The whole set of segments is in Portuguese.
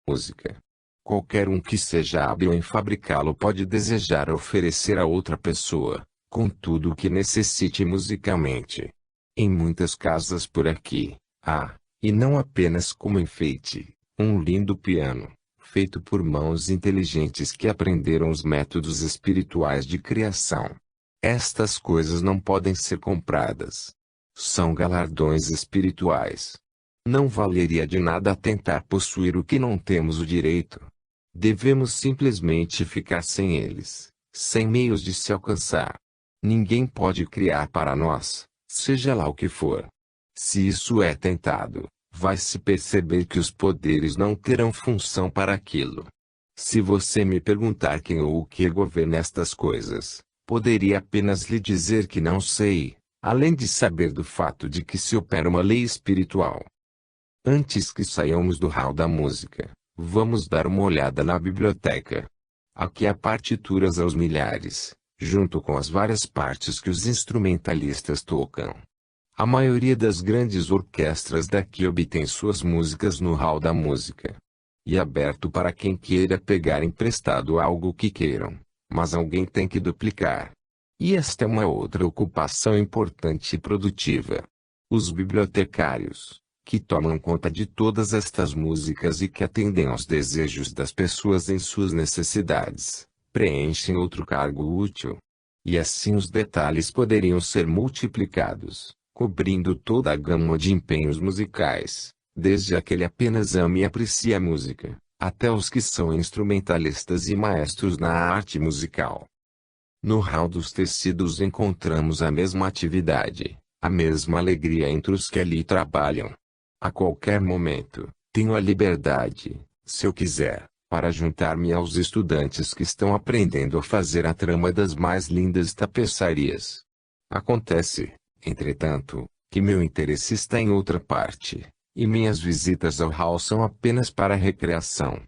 música. Qualquer um que seja hábil em fabricá-lo pode desejar oferecer a outra pessoa, com tudo o que necessite musicalmente. Em muitas casas por aqui, há, e não apenas como enfeite, um lindo piano, feito por mãos inteligentes que aprenderam os métodos espirituais de criação. Estas coisas não podem ser compradas. São galardões espirituais. Não valeria de nada tentar possuir o que não temos o direito. Devemos simplesmente ficar sem eles, sem meios de se alcançar. Ninguém pode criar para nós, seja lá o que for. Se isso é tentado, vai-se perceber que os poderes não terão função para aquilo. Se você me perguntar quem ou o que governa estas coisas, poderia apenas lhe dizer que não sei, além de saber do fato de que se opera uma lei espiritual. Antes que saiamos do hall da música, vamos dar uma olhada na biblioteca. Aqui há partituras aos milhares, junto com as várias partes que os instrumentalistas tocam. A maioria das grandes orquestras daqui obtém suas músicas no hall da música. E aberto para quem queira pegar emprestado algo que queiram, mas alguém tem que duplicar. E esta é uma outra ocupação importante e produtiva. Os bibliotecários, que tomam conta de todas estas músicas e que atendem aos desejos das pessoas em suas necessidades, preenchem outro cargo útil. E assim os detalhes poderiam ser multiplicados, cobrindo toda a gama de empenhos musicais, desde aquele apenas ama e aprecia a música, até os que são instrumentalistas e maestros na arte musical. No hall dos tecidos encontramos a mesma atividade, a mesma alegria entre os que ali trabalham. A qualquer momento, tenho a liberdade, se eu quiser, para juntar-me aos estudantes que estão aprendendo a fazer a trama das mais lindas tapeçarias. Acontece, entretanto, que meu interesse está em outra parte, e minhas visitas ao hall são apenas para recreação.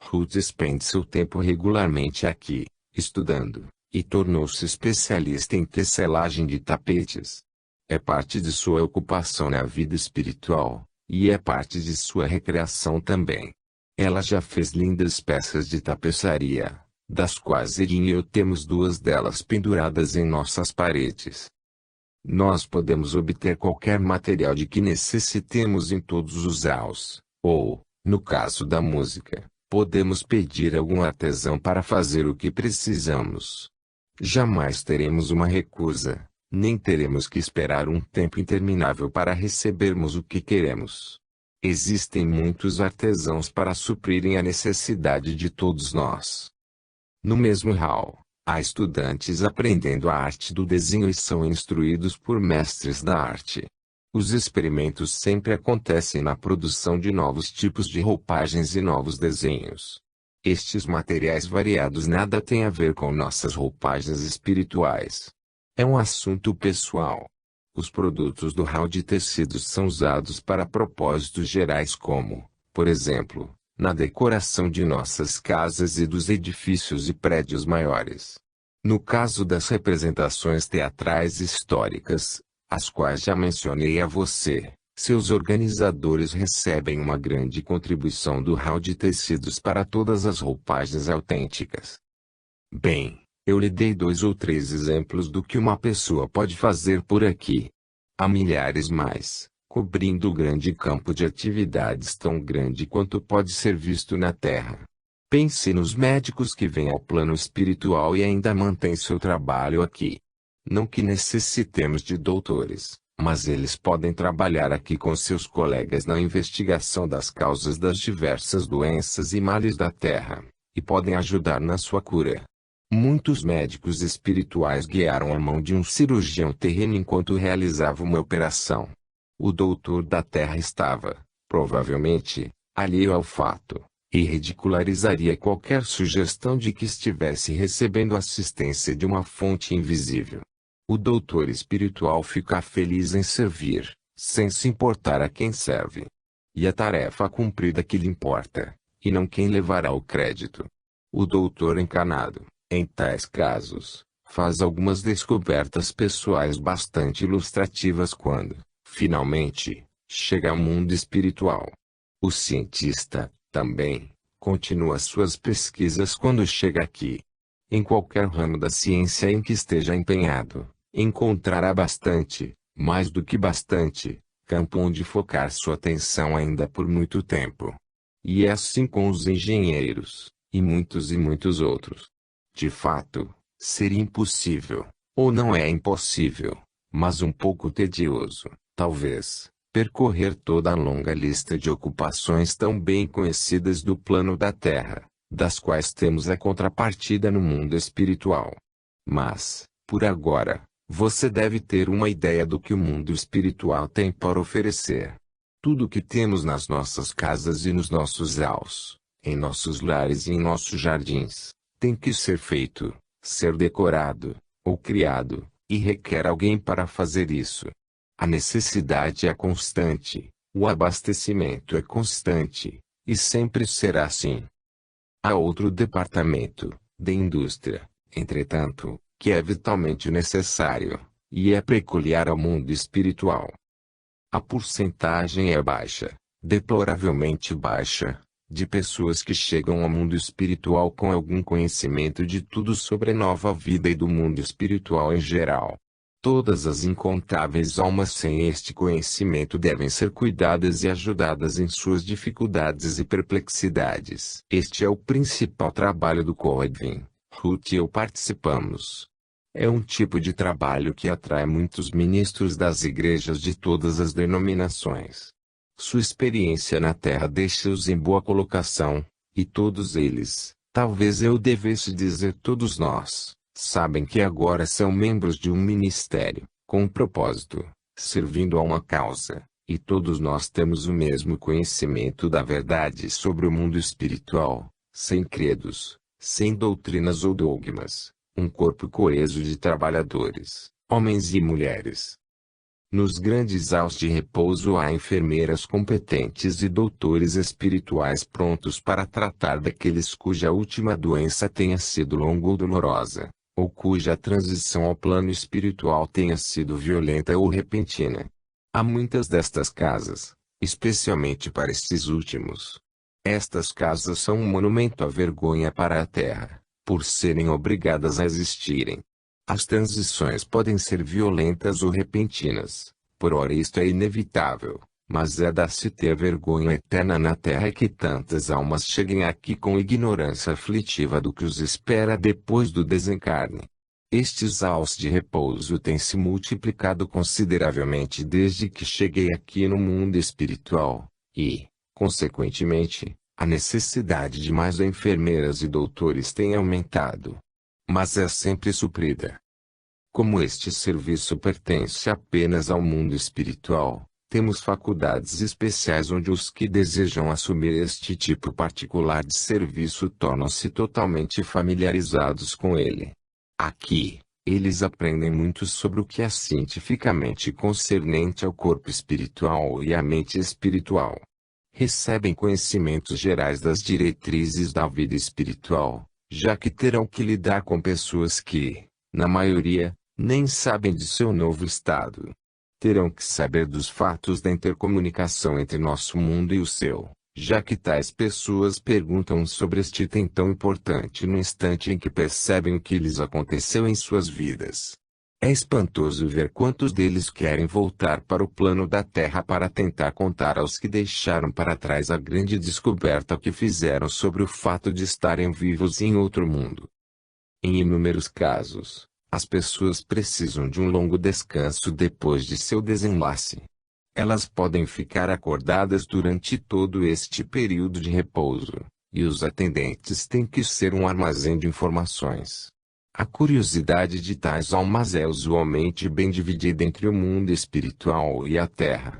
Ruth spende seu tempo regularmente aqui, estudando, e tornou-se especialista em tecelagem de tapetes. É parte de sua ocupação na vida espiritual, e é parte de sua recreação também. Ela já fez lindas peças de tapeçaria, das quais Erin e eu temos 2 delas penduradas em nossas paredes. Nós podemos obter qualquer material de que necessitemos em todos os halls, ou, no caso da música, podemos pedir algum artesão para fazer o que precisamos. Jamais teremos uma recusa, nem teremos que esperar um tempo interminável para recebermos o que queremos. Existem muitos artesãos para suprirem a necessidade de todos nós. No mesmo hall, há estudantes aprendendo a arte do desenho e são instruídos por mestres da arte. Os experimentos sempre acontecem na produção de novos tipos de roupagens e novos desenhos. Estes materiais variados nada têm a ver com nossas roupagens espirituais. É um assunto pessoal. Os produtos do hall de tecidos são usados para propósitos gerais como, por exemplo, na decoração de nossas casas e dos edifícios e prédios maiores. No caso das representações teatrais históricas, as quais já mencionei a você, seus organizadores recebem uma grande contribuição do hall de tecidos para todas as roupagens autênticas. Bem, eu lhe dei 2 ou 3 exemplos do que uma pessoa pode fazer por aqui. Há milhares mais, cobrindo o grande campo de atividades tão grande quanto pode ser visto na Terra. Pense nos médicos que vêm ao plano espiritual e ainda mantêm seu trabalho aqui. Não que necessitemos de doutores, mas eles podem trabalhar aqui com seus colegas na investigação das causas das diversas doenças e males da Terra, e podem ajudar na sua cura. Muitos médicos espirituais guiaram a mão de um cirurgião terreno enquanto realizava uma operação. O doutor da Terra estava, provavelmente, alheio ao fato, e ridicularizaria qualquer sugestão de que estivesse recebendo assistência de uma fonte invisível. O doutor espiritual fica feliz em servir, sem se importar a quem serve. E a tarefa cumprida que lhe importa, e não quem levará o crédito. O doutor encarnado, em tais casos, faz algumas descobertas pessoais bastante ilustrativas quando, finalmente, chega ao mundo espiritual. O cientista, também, Continua suas pesquisas quando chega aqui. Em qualquer ramo da ciência em que esteja empenhado, encontrará bastante, mais do que bastante, campo onde focar sua atenção ainda por muito tempo. E é assim com os engenheiros, e muitos outros. De fato, seria impossível, ou não é impossível, mas um pouco tedioso, talvez, percorrer toda a longa lista de ocupações tão bem conhecidas do plano da Terra, das quais temos a contrapartida no mundo espiritual. Mas, por agora, você deve ter uma ideia do que o mundo espiritual tem para oferecer. Tudo o que temos nas nossas casas e nos nossos aos, em nossos lares e em nossos jardins, tem que ser feito, ser decorado, ou criado, e requer alguém para fazer isso. A necessidade é constante, o abastecimento é constante, e sempre será assim. Há outro departamento, de indústria, entretanto, que é vitalmente necessário, e é peculiar ao mundo espiritual. A porcentagem é baixa, deploravelmente baixa, de pessoas que chegam ao mundo espiritual com algum conhecimento de tudo sobre a nova vida e do mundo espiritual em geral. Todas as incontáveis almas sem este conhecimento devem ser cuidadas e ajudadas em suas dificuldades e perplexidades. Este é o principal trabalho do Coedvin. Ruth e eu participamos. É um tipo de trabalho que atrai muitos ministros das igrejas de todas as denominações. Sua experiência na Terra deixa-os em boa colocação, e todos eles, talvez eu devesse dizer todos nós, sabem que agora são membros de um ministério, com um propósito, servindo a uma causa, e todos nós temos o mesmo conhecimento da verdade sobre o mundo espiritual, sem credos, sem doutrinas ou dogmas, um corpo coeso de trabalhadores, homens e mulheres. Nos grandes aos de repouso há enfermeiras competentes e doutores espirituais prontos para tratar daqueles cuja última doença tenha sido longa ou dolorosa, ou cuja transição ao plano espiritual tenha sido violenta ou repentina. Há muitas destas casas, especialmente para estes últimos. Estas casas são um monumento à vergonha para a Terra, por serem obrigadas a existirem. As transições podem ser violentas ou repentinas, por ora isto é inevitável, mas é da-se ter vergonha eterna na Terra que tantas almas cheguem aqui com ignorância aflitiva do que os espera depois do desencarne. Estes aos de repouso têm se multiplicado consideravelmente desde que cheguei aqui no mundo espiritual, e, consequentemente, a necessidade de mais enfermeiras e doutores tem aumentado. Mas é sempre suprida. Como este serviço pertence apenas ao mundo espiritual, temos faculdades especiais onde os que desejam assumir este tipo particular de serviço tornam-se totalmente familiarizados com ele. Aqui, eles aprendem muito sobre o que é cientificamente concernente ao corpo espiritual e à mente espiritual. Recebem conhecimentos gerais das diretrizes da vida espiritual, já que terão que lidar com pessoas que, na maioria, nem sabem de seu novo estado. Terão que saber dos fatos da intercomunicação entre nosso mundo e o seu, já que tais pessoas perguntam sobre este item tão importante no instante em que percebem o que lhes aconteceu em suas vidas. É espantoso ver quantos deles querem voltar para o plano da Terra para tentar contar aos que deixaram para trás a grande descoberta que fizeram sobre o fato de estarem vivos em outro mundo. Em inúmeros casos, as pessoas precisam de um longo descanso depois de seu desenlace. Elas podem ficar acordadas durante todo este período de repouso, e os atendentes têm que ser um armazém de informações. A curiosidade de tais almas é usualmente bem dividida entre o mundo espiritual e a Terra.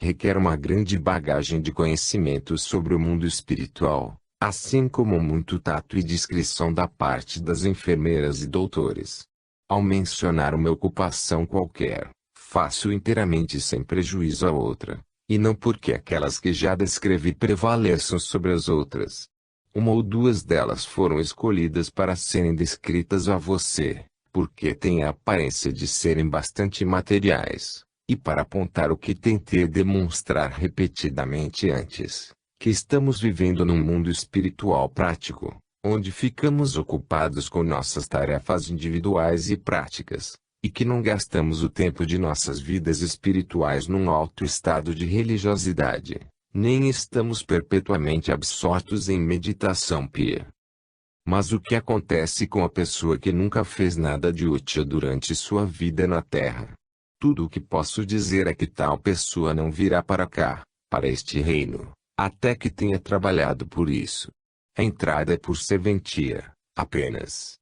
Requer uma grande bagagem de conhecimentos sobre o mundo espiritual, assim como muito tato e discrição da parte das enfermeiras e doutores. Ao mencionar uma ocupação qualquer, faço inteiramente sem prejuízo a outra, e não porque aquelas que já descrevi prevaleçam sobre as outras. Uma ou duas delas foram escolhidas para serem descritas a você, porque têm a aparência de serem bastante materiais, e para apontar o que tentei demonstrar repetidamente antes, Que estamos vivendo num mundo espiritual prático, onde ficamos ocupados com nossas tarefas individuais e práticas, e que não gastamos o tempo de nossas vidas espirituais num alto estado de religiosidade, nem estamos perpetuamente absortos em meditação pia. Mas o que acontece com a pessoa que nunca fez nada de útil durante sua vida na Terra? Tudo o que posso dizer é que tal pessoa não virá para cá, para este reino, até que tenha trabalhado por isso. A entrada é por serventia, apenas.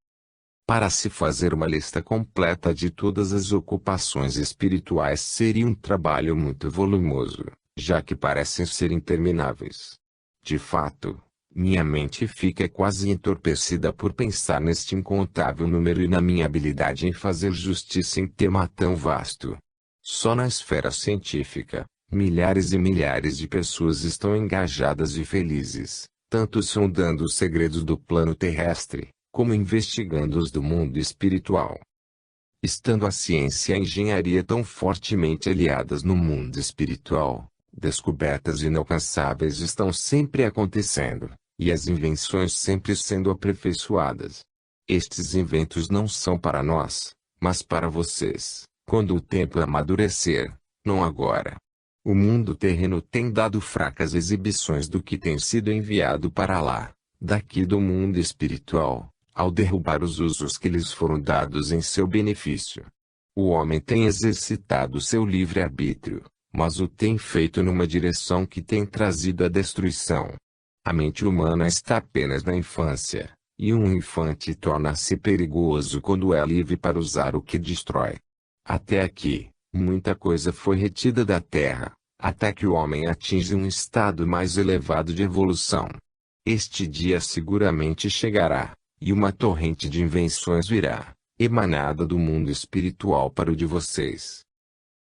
Para se fazer uma lista completa de todas as ocupações espirituais seria um trabalho muito volumoso, já que parecem ser intermináveis. De fato, minha mente fica quase entorpecida por pensar neste incontável número e na minha habilidade em fazer justiça em tema tão vasto. Só na esfera científica, milhares e milhares de pessoas estão engajadas e felizes, tanto sondando os segredos do plano terrestre, como investigando os do mundo espiritual. Estando a ciência e a engenharia tão fortemente aliadas no mundo espiritual, descobertas inalcançáveis estão sempre acontecendo, e as invenções sempre sendo aperfeiçoadas. Estes inventos não são para nós, mas para vocês, quando o tempo amadurecer, não agora. O mundo terreno tem dado fracas exibições do que tem sido enviado para lá, daqui do mundo espiritual, ao derrubar os usos que lhes foram dados em seu benefício. O homem tem exercitado seu livre-arbítrio, mas o tem feito numa direção que tem trazido a destruição. A mente humana está apenas na infância, e um infante torna-se perigoso quando é livre para usar o que destrói. Até aqui, muita coisa foi retida da Terra, até que o homem atinge um estado mais elevado de evolução. Este dia seguramente chegará, e uma torrente de invenções virá, emanada do mundo espiritual para o de vocês.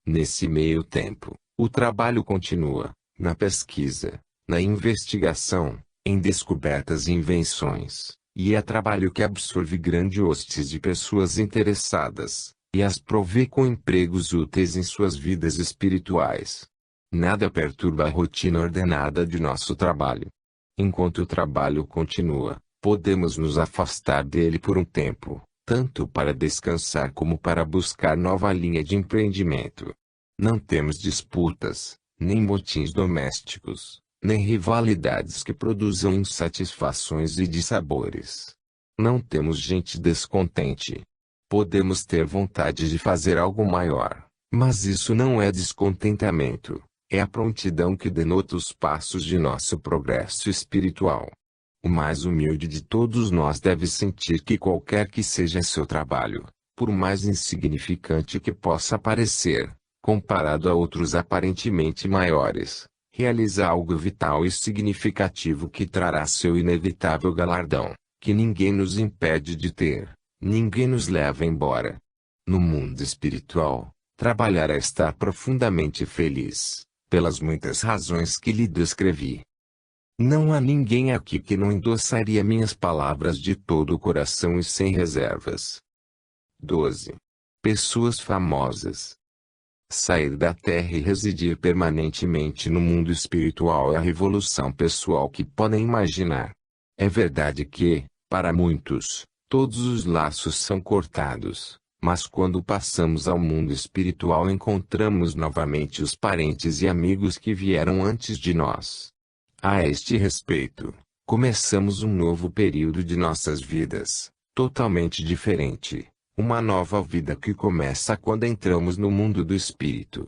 Nesse meio tempo, o trabalho continua, na pesquisa, na investigação, em descobertas e invenções, e é trabalho que absorve grandes hostes de pessoas interessadas, e as provê com empregos úteis em suas vidas espirituais. Nada perturba a rotina ordenada de nosso trabalho. Enquanto o trabalho continua, podemos nos afastar dele por um tempo, tanto para descansar como para buscar nova linha de empreendimento. Não temos disputas, nem motins domésticos, nem rivalidades que produzam insatisfações e dissabores. Não temos gente descontente. Podemos ter vontade de fazer algo maior, mas isso não é descontentamento, é a prontidão que denota os passos de nosso progresso espiritual. O mais humilde de todos nós deve sentir que qualquer que seja seu trabalho, por mais insignificante que possa parecer, comparado a outros aparentemente maiores, realiza algo vital e significativo que trará seu inevitável galardão, que ninguém nos impede de ter. Ninguém nos leva embora. No mundo espiritual, trabalhar é estar profundamente feliz, pelas muitas razões que lhe descrevi. Não há ninguém aqui que não endossaria minhas palavras de todo o coração e sem reservas. 12. Pessoas famosas. Sair da Terra e residir permanentemente no mundo espiritual é a revolução pessoal que podem imaginar. É verdade que, para muitos, todos os laços são cortados, mas quando passamos ao mundo espiritual encontramos novamente os parentes e amigos que vieram antes de nós. A este respeito, começamos um novo período de nossas vidas, totalmente diferente, uma nova vida que começa quando entramos no mundo do espírito.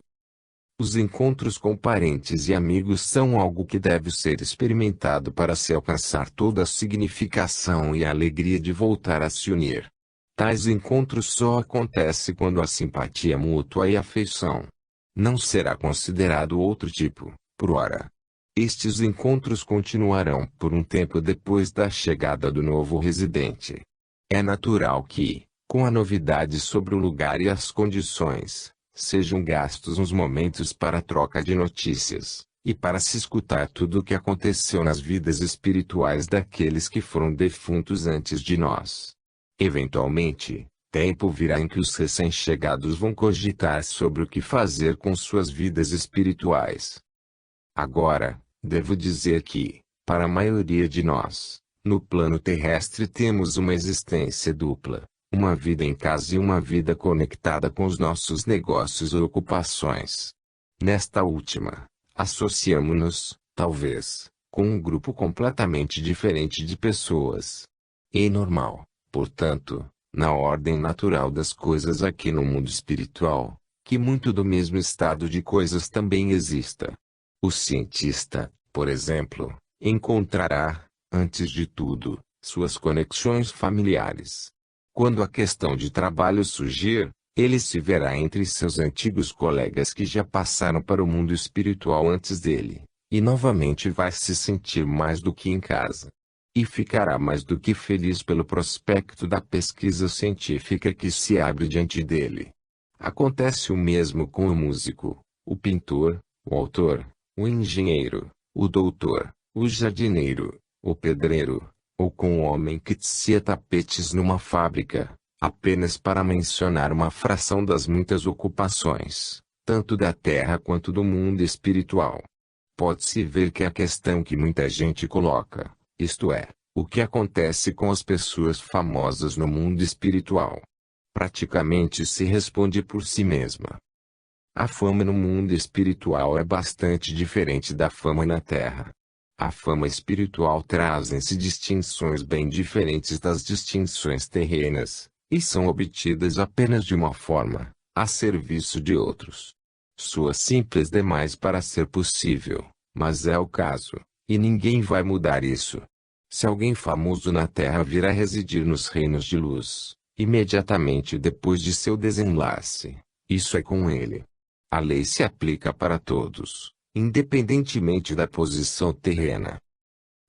Os encontros com parentes e amigos são algo que deve ser experimentado para se alcançar toda a significação e a alegria de voltar a se unir. Tais encontros só acontecem quando há simpatia mútua e afeição. Não será considerado outro tipo, por ora. Estes encontros continuarão por um tempo depois da chegada do novo residente. É natural que, com a novidade sobre o lugar e as condições, sejam gastos uns momentos para a troca de notícias, e para se escutar tudo o que aconteceu nas vidas espirituais daqueles que foram defuntos antes de nós. Eventualmente, tempo virá em que os recém-chegados vão cogitar sobre o que fazer com suas vidas espirituais. Agora, Devo dizer que, para a maioria de nós, no plano terrestre temos uma existência dupla, uma vida em casa e uma vida conectada com os nossos negócios ou ocupações. Nesta última, associamo-nos, talvez, com um grupo completamente diferente de pessoas. É normal, portanto, na ordem natural das coisas aqui no mundo espiritual, que muito do mesmo estado de coisas também exista. O cientista, por exemplo, encontrará, antes de tudo, suas conexões familiares. Quando a questão de trabalho surgir, ele se verá entre seus antigos colegas que já passaram para o mundo espiritual antes dele, e novamente vai se sentir mais do que em casa. E ficará mais do que feliz pelo prospecto da pesquisa científica que se abre diante dele. Acontece o mesmo com o músico, o pintor, o autor, o engenheiro, o doutor, o jardineiro, o pedreiro, ou com o homem que tecia tapetes numa fábrica, apenas para mencionar uma fração das muitas ocupações, tanto da terra quanto do mundo espiritual. Pode-se ver que a questão que muita gente coloca, isto é, o que acontece com as pessoas famosas no mundo espiritual, praticamente se responde por si mesma. A fama no mundo espiritual é bastante diferente da fama na Terra. A fama espiritual trazem-se distinções bem diferentes das distinções terrenas, e são obtidas apenas de uma forma, a serviço de outros. Soa simples demais para ser possível, mas é o caso, e ninguém vai mudar isso. Se alguém famoso na Terra vir a residir nos reinos de luz, imediatamente depois de seu desenlace, isso é com ele. A lei se aplica para todos, independentemente da posição terrena.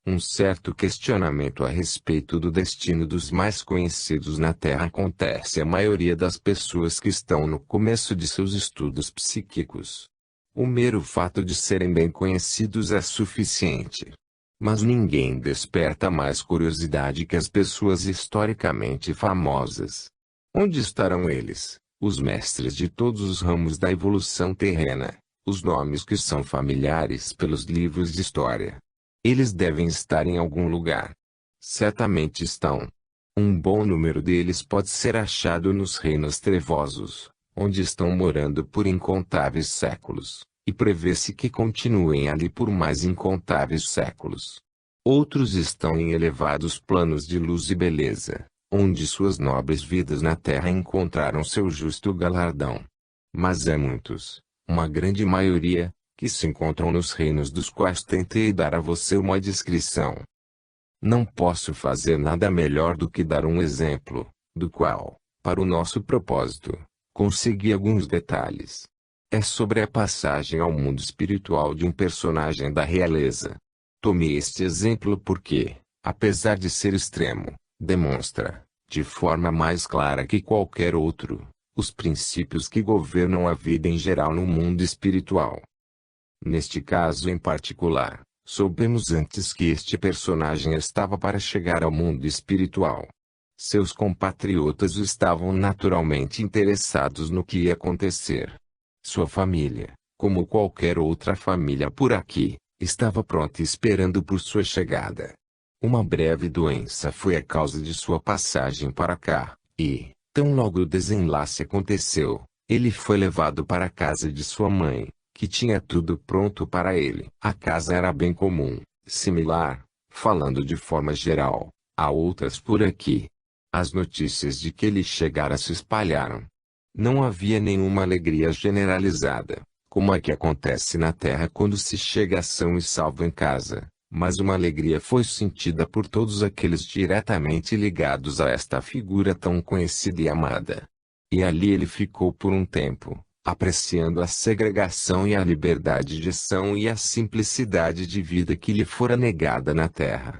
Um certo questionamento a respeito do destino dos mais conhecidos na Terra acontece à maioria das pessoas que estão no começo de seus estudos psíquicos. O mero fato de serem bem conhecidos é suficiente. Mas ninguém desperta mais curiosidade que as pessoas historicamente famosas. Onde estarão eles, os mestres de todos os ramos da evolução terrena, os nomes que são familiares pelos livros de história? Eles devem estar em algum lugar. Certamente estão. Um bom número deles pode ser achado nos reinos trevosos, onde estão morando por incontáveis séculos, e prevê-se que continuem ali por mais incontáveis séculos. Outros estão em elevados planos de luz e beleza, onde suas nobres vidas na Terra encontraram seu justo galardão. Mas há muitos, uma grande maioria, que se encontram nos reinos dos quais tentei dar a você uma descrição. Não posso fazer nada melhor do que dar um exemplo, do qual, para o nosso propósito, consegui alguns detalhes. É sobre a passagem ao mundo espiritual de um personagem da realeza. Tomei este exemplo porque, apesar de ser extremo, demonstra, de forma mais clara que qualquer outro, os princípios que governam a vida em geral no mundo espiritual. Neste caso em particular, soubemos antes que este personagem estava para chegar ao mundo espiritual. Seus compatriotas estavam naturalmente interessados no que ia acontecer. Sua família, como qualquer outra família por aqui, estava pronta esperando por sua chegada. Uma breve doença foi a causa de sua passagem para cá, e, tão logo o desenlace aconteceu, ele foi levado para a casa de sua mãe, que tinha tudo pronto para ele. A casa era bem comum, similar, falando de forma geral, a outras por aqui. As notícias de que ele chegara se espalharam. Não havia nenhuma alegria generalizada, como a que acontece na Terra quando se chega são e salvo em casa, mas uma alegria foi sentida por todos aqueles diretamente ligados a esta figura tão conhecida e amada. E ali ele ficou por um tempo, apreciando a segregação e a liberdade de ação e a simplicidade de vida que lhe fora negada na Terra.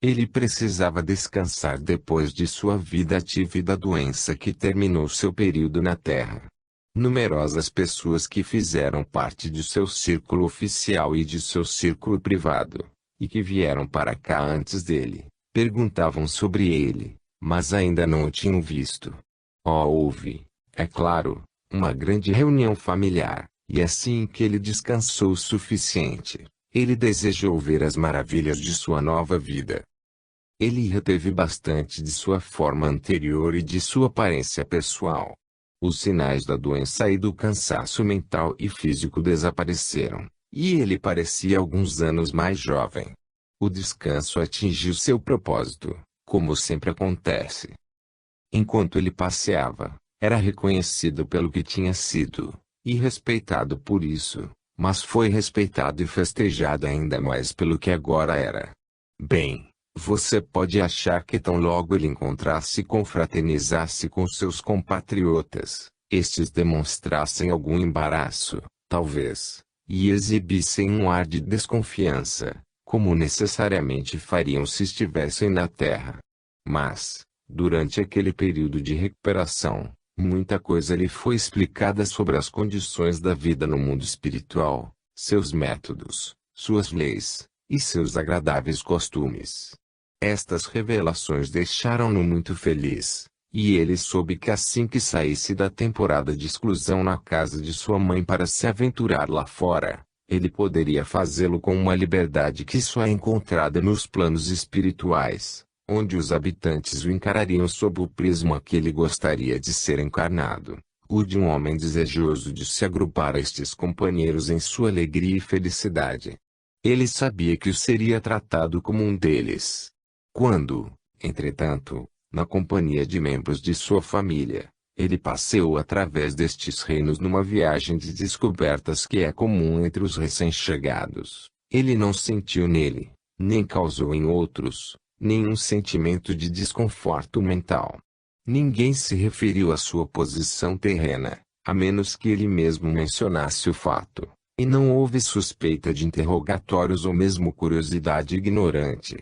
Ele precisava descansar depois de sua vida ativa e da doença que terminou seu período na Terra. Numerosas pessoas que fizeram parte de seu círculo oficial e de seu círculo privado, e que vieram para cá antes dele, perguntavam sobre ele, mas ainda não o tinham visto. Houve, é claro, uma grande reunião familiar, e assim que ele descansou o suficiente, Ele desejou ver as maravilhas de sua nova vida. Ele reteve bastante de sua forma anterior e de sua aparência pessoal. Os sinais da doença e do cansaço mental e físico desapareceram, e ele parecia alguns anos mais jovem. O descanso atingiu seu propósito, como sempre acontece. Enquanto ele passeava, era reconhecido pelo que tinha sido, e respeitado por isso, mas foi respeitado e festejado ainda mais pelo que agora era. Bem, você pode achar que tão logo ele encontrasse e confraternizasse com seus compatriotas, estes demonstrassem algum embaraço, talvez, e exibissem um ar de desconfiança, como necessariamente fariam se estivessem na Terra. Mas, durante aquele período de recuperação, muita coisa lhe foi explicada sobre as condições da vida no mundo espiritual, seus métodos, suas leis, e seus agradáveis costumes. Estas revelações deixaram-no muito feliz, e ele soube que assim que saísse da temporada de exclusão na casa de sua mãe para se aventurar lá fora, ele poderia fazê-lo com uma liberdade que só é encontrada nos planos espirituais, onde os habitantes o encarariam sob o prisma que ele gostaria de ser encarnado, o de um homem desejoso de se agrupar a estes companheiros em sua alegria e felicidade. Ele sabia que o seria tratado como um deles. Quando, entretanto, na companhia de membros de sua família, ele passeou através destes reinos numa viagem de descobertas que é comum entre os recém-chegados, ele não sentiu nele, nem causou em outros, nenhum sentimento de desconforto mental. Ninguém se referiu à sua posição terrena, a menos que ele mesmo mencionasse o fato, e não houve suspeita de interrogatórios ou mesmo curiosidade ignorante.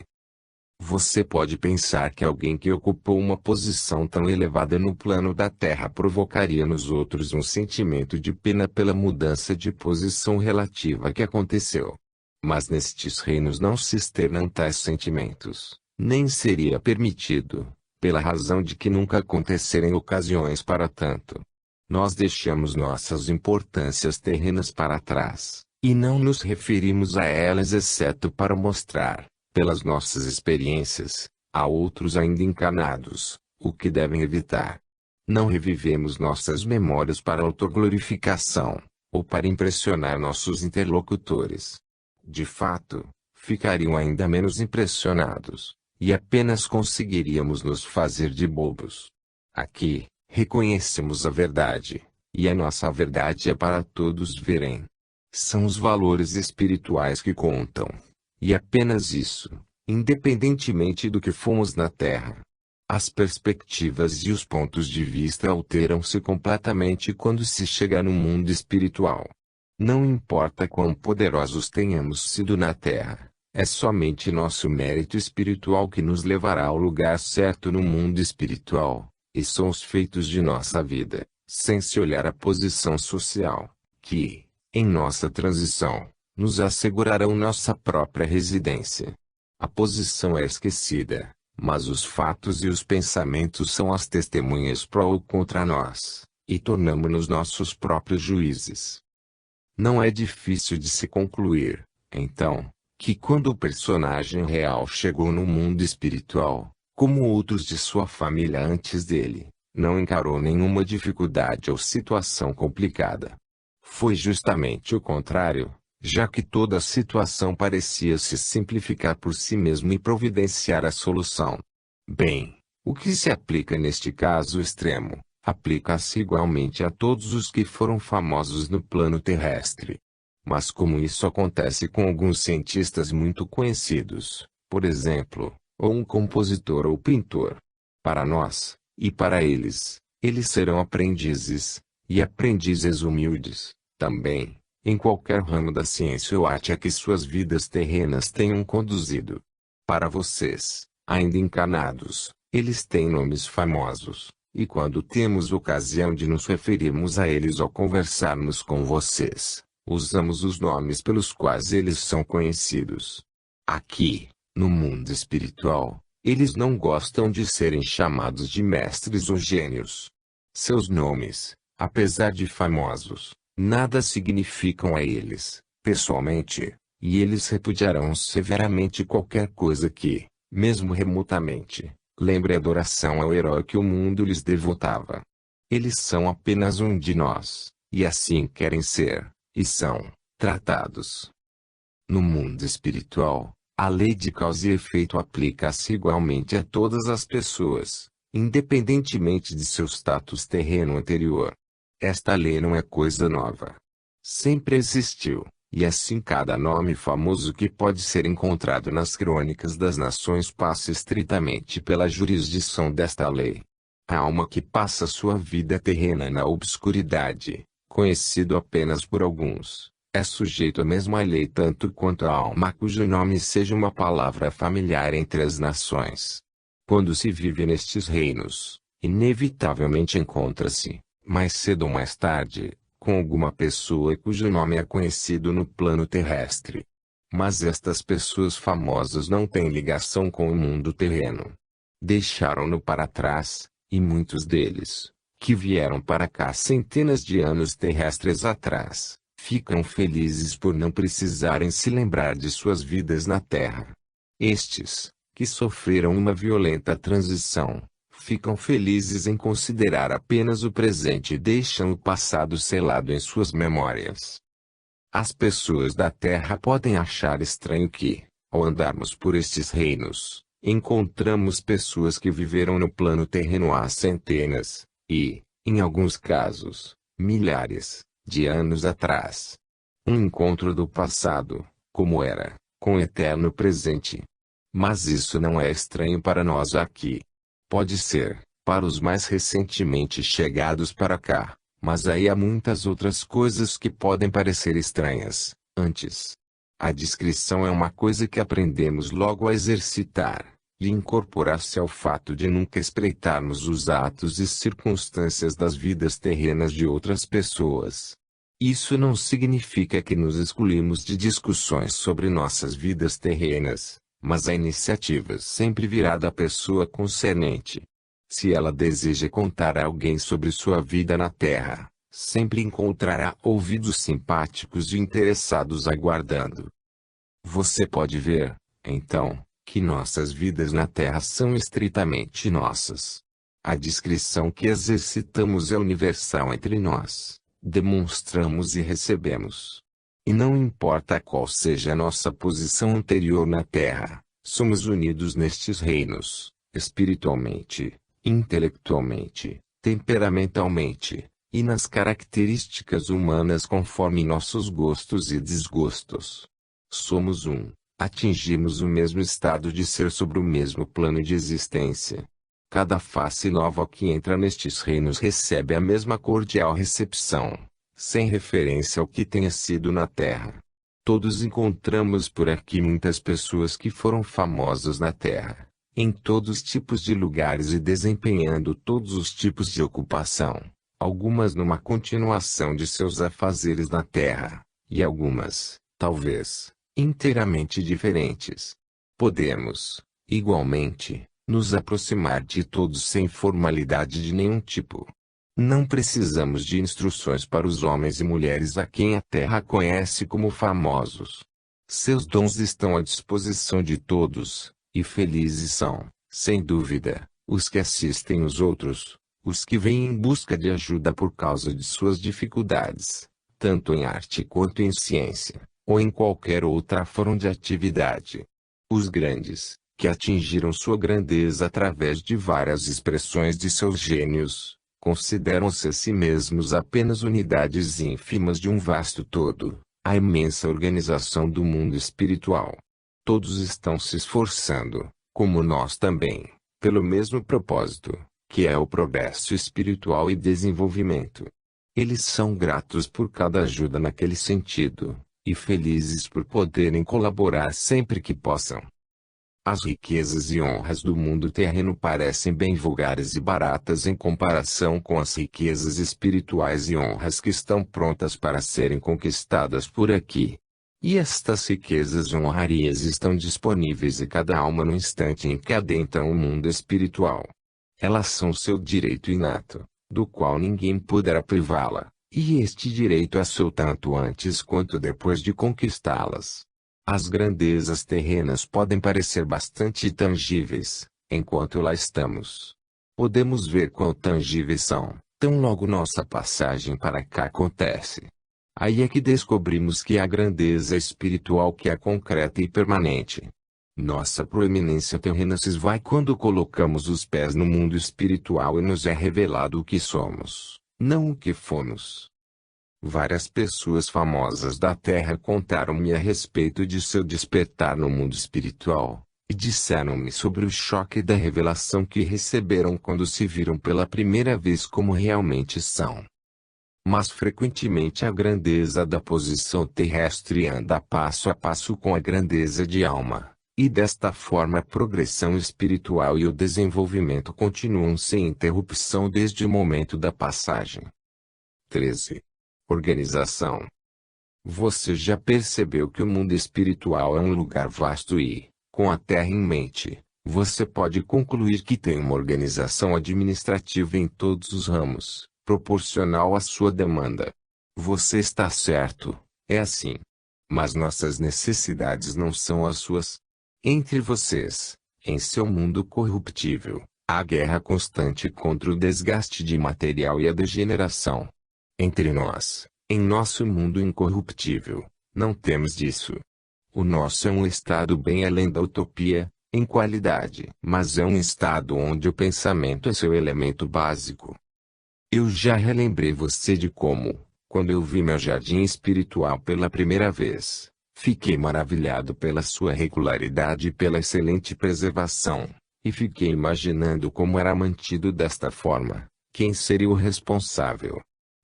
Você pode pensar que alguém que ocupou uma posição tão elevada no plano da Terra provocaria nos outros um sentimento de pena pela mudança de posição relativa que aconteceu. Mas nestes reinos não se externam tais sentimentos, nem seria permitido, pela razão de que nunca aconteceram ocasiões para tanto. Nós deixamos nossas importâncias terrenas para trás, e não nos referimos a elas exceto para mostrar, pelas nossas experiências, a outros ainda encarnados, o que devem evitar. Não revivemos nossas memórias para autoglorificação, ou para impressionar nossos interlocutores. De fato, ficariam ainda menos impressionados, e apenas conseguiríamos nos fazer de bobos. Aqui, reconhecemos a verdade, e a nossa verdade é para todos verem. São os valores espirituais que contam. E apenas isso, independentemente do que fomos na Terra. As perspectivas e os pontos de vista alteram-se completamente quando se chega no mundo espiritual. Não importa quão poderosos tenhamos sido na Terra, é somente nosso mérito espiritual que nos levará ao lugar certo no mundo espiritual, e são os feitos de nossa vida, sem se olhar a posição social, que, em nossa transição, nos assegurarão nossa própria residência. A posição é esquecida, mas os fatos e os pensamentos são as testemunhas pró ou contra nós, e tornamo-nos nossos próprios juízes. Não é difícil de se concluir, então, que quando o personagem real chegou no mundo espiritual, como outros de sua família antes dele, não encarou nenhuma dificuldade ou situação complicada. Foi justamente o contrário, já que toda a situação parecia se simplificar por si mesmo e providenciar a solução. Bem, o que se aplica neste caso extremo, aplica-se igualmente a todos os que foram famosos no plano terrestre. Mas como isso acontece com alguns cientistas muito conhecidos, por exemplo, ou um compositor ou pintor, para nós, e para eles serão aprendizes, e aprendizes humildes, também, em qualquer ramo da ciência ou arte a que suas vidas terrenas tenham conduzido. Para vocês, ainda encarnados, eles têm nomes famosos, e quando temos ocasião de nos referirmos a eles ou conversarmos com vocês, usamos os nomes pelos quais eles são conhecidos. Aqui, no mundo espiritual, eles não gostam de serem chamados de mestres ou gênios. Seus nomes, apesar de famosos, nada significam a eles, pessoalmente, e eles repudiarão severamente qualquer coisa que, mesmo remotamente, lembre a adoração ao herói que o mundo lhes devotava. Eles são apenas um de nós, e assim querem ser, e são, tratados. No mundo espiritual, a lei de causa e efeito aplica-se igualmente a todas as pessoas, independentemente de seu status terreno anterior. Esta lei não é coisa nova. Sempre existiu, e assim cada nome famoso que pode ser encontrado nas crônicas das nações passa estritamente pela jurisdição desta lei. A alma que passa sua vida terrena na obscuridade, conhecido apenas por alguns, é sujeito à mesma lei tanto quanto a alma cujo nome seja uma palavra familiar entre as nações. Quando se vive nestes reinos, inevitavelmente encontra-se, mais cedo ou mais tarde, com alguma pessoa cujo nome é conhecido no plano terrestre. Mas estas pessoas famosas não têm ligação com o mundo terreno. Deixaram-no para trás, e muitos deles, que vieram para cá centenas de anos terrestres atrás, ficam felizes por não precisarem se lembrar de suas vidas na Terra. Estes, que sofreram uma violenta transição, ficam felizes em considerar apenas o presente e deixam o passado selado em suas memórias. As pessoas da Terra podem achar estranho que, ao andarmos por estes reinos, encontramos pessoas que viveram no plano terreno há centenas, e, em alguns casos, milhares, de anos atrás. Um encontro do passado, como era, com o eterno presente. Mas isso não é estranho para nós aqui. Pode ser, para os mais recentemente chegados para cá, mas aí há muitas outras coisas que podem parecer estranhas, antes. A discrição é uma coisa que aprendemos logo a exercitar, e incorporar-se ao fato de nunca espreitarmos os atos e circunstâncias das vidas terrenas de outras pessoas. Isso não significa que nos excluímos de discussões sobre nossas vidas terrenas, mas a iniciativa sempre virá da pessoa concernente. Se ela deseja contar a alguém sobre sua vida na Terra, sempre encontrará ouvidos simpáticos e interessados aguardando. Você pode ver, então, que nossas vidas na Terra são estritamente nossas. A discrição que exercitamos é universal entre nós, demonstramos e recebemos. E não importa qual seja a nossa posição anterior na Terra, somos unidos nestes reinos, espiritualmente, intelectualmente, temperamentalmente, e nas características humanas conforme nossos gostos e desgostos. Somos um, atingimos o mesmo estado de ser sobre o mesmo plano de existência. Cada face nova que entra nestes reinos recebe a mesma cordial recepção, sem referência ao que tenha sido na Terra. Todos encontramos por aqui muitas pessoas que foram famosas na Terra, em todos os tipos de lugares e desempenhando todos os tipos de ocupação, algumas numa continuação de seus afazeres na Terra, e algumas, talvez, inteiramente diferentes. Podemos, igualmente, nos aproximar de todos sem formalidade de nenhum tipo. Não precisamos de instruções para os homens e mulheres a quem a Terra conhece como famosos. Seus dons estão à disposição de todos, e felizes são, sem dúvida, os que assistem os outros, os que vêm em busca de ajuda por causa de suas dificuldades, tanto em arte quanto em ciência, ou em qualquer outra forma de atividade. Os grandes, que atingiram sua grandeza através de várias expressões de seus gênios, consideram-se a si mesmos apenas unidades ínfimas de um vasto todo, a imensa organização do mundo espiritual. Todos estão se esforçando, como nós também, pelo mesmo propósito, que é o progresso espiritual e desenvolvimento. Eles são gratos por cada ajuda naquele sentido, e felizes por poderem colaborar sempre que possam. As riquezas e honras do mundo terreno parecem bem vulgares e baratas em comparação com as riquezas espirituais e honras que estão prontas para serem conquistadas por aqui. E estas riquezas e honrarias estão disponíveis a cada alma no instante em que adentram o mundo espiritual. Elas são seu direito inato, do qual ninguém poderá privá-la, e este direito é seu tanto antes quanto depois de conquistá-las. As grandezas terrenas podem parecer bastante tangíveis, enquanto lá estamos. Podemos ver quão tangíveis são, tão logo nossa passagem para cá acontece. Aí é que descobrimos que a grandeza espiritual que é concreta e permanente. Nossa proeminência terrena se esvai quando colocamos os pés no mundo espiritual e nos é revelado o que somos, não o que fomos. Várias pessoas famosas da Terra contaram-me a respeito de seu despertar no mundo espiritual, e disseram-me sobre o choque da revelação que receberam quando se viram pela primeira vez como realmente são. Mas frequentemente a grandeza da posição terrestre anda passo a passo com a grandeza de alma, e desta forma a progressão espiritual e o desenvolvimento continuam sem interrupção desde o momento da passagem. 13. Organização. Você já percebeu que o mundo espiritual é um lugar vasto e, com a Terra em mente, você pode concluir que tem uma organização administrativa em todos os ramos, proporcional à sua demanda. Você está certo, é assim. Mas nossas necessidades não são as suas. Entre vocês, em seu mundo corruptível, há guerra constante contra o desgaste de material e a degeneração. Entre nós, em nosso mundo incorruptível, não temos disso. O nosso é um estado bem além da utopia, em qualidade, mas é um estado onde o pensamento é seu elemento básico. Eu já relembrei você de como, quando eu vi meu jardim espiritual pela primeira vez, fiquei maravilhado pela sua regularidade e pela excelente preservação, e fiquei imaginando como era mantido desta forma, quem seria o responsável.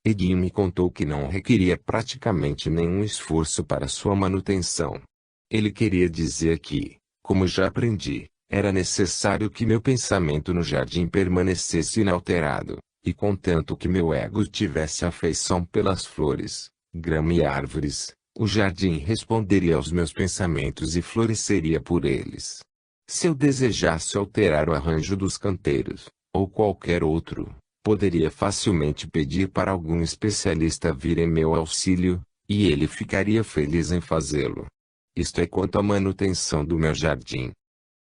Edinho me contou que não requeria praticamente nenhum esforço para sua manutenção. Ele queria dizer que, como já aprendi, era necessário que meu pensamento no jardim permanecesse inalterado, e contanto que meu ego tivesse afeição pelas flores, grama e árvores, o jardim responderia aos meus pensamentos e floresceria por eles. Se eu desejasse alterar o arranjo dos canteiros, ou qualquer outro, poderia facilmente pedir para algum especialista vir em meu auxílio, e ele ficaria feliz em fazê-lo. Isto é quanto à manutenção do meu jardim.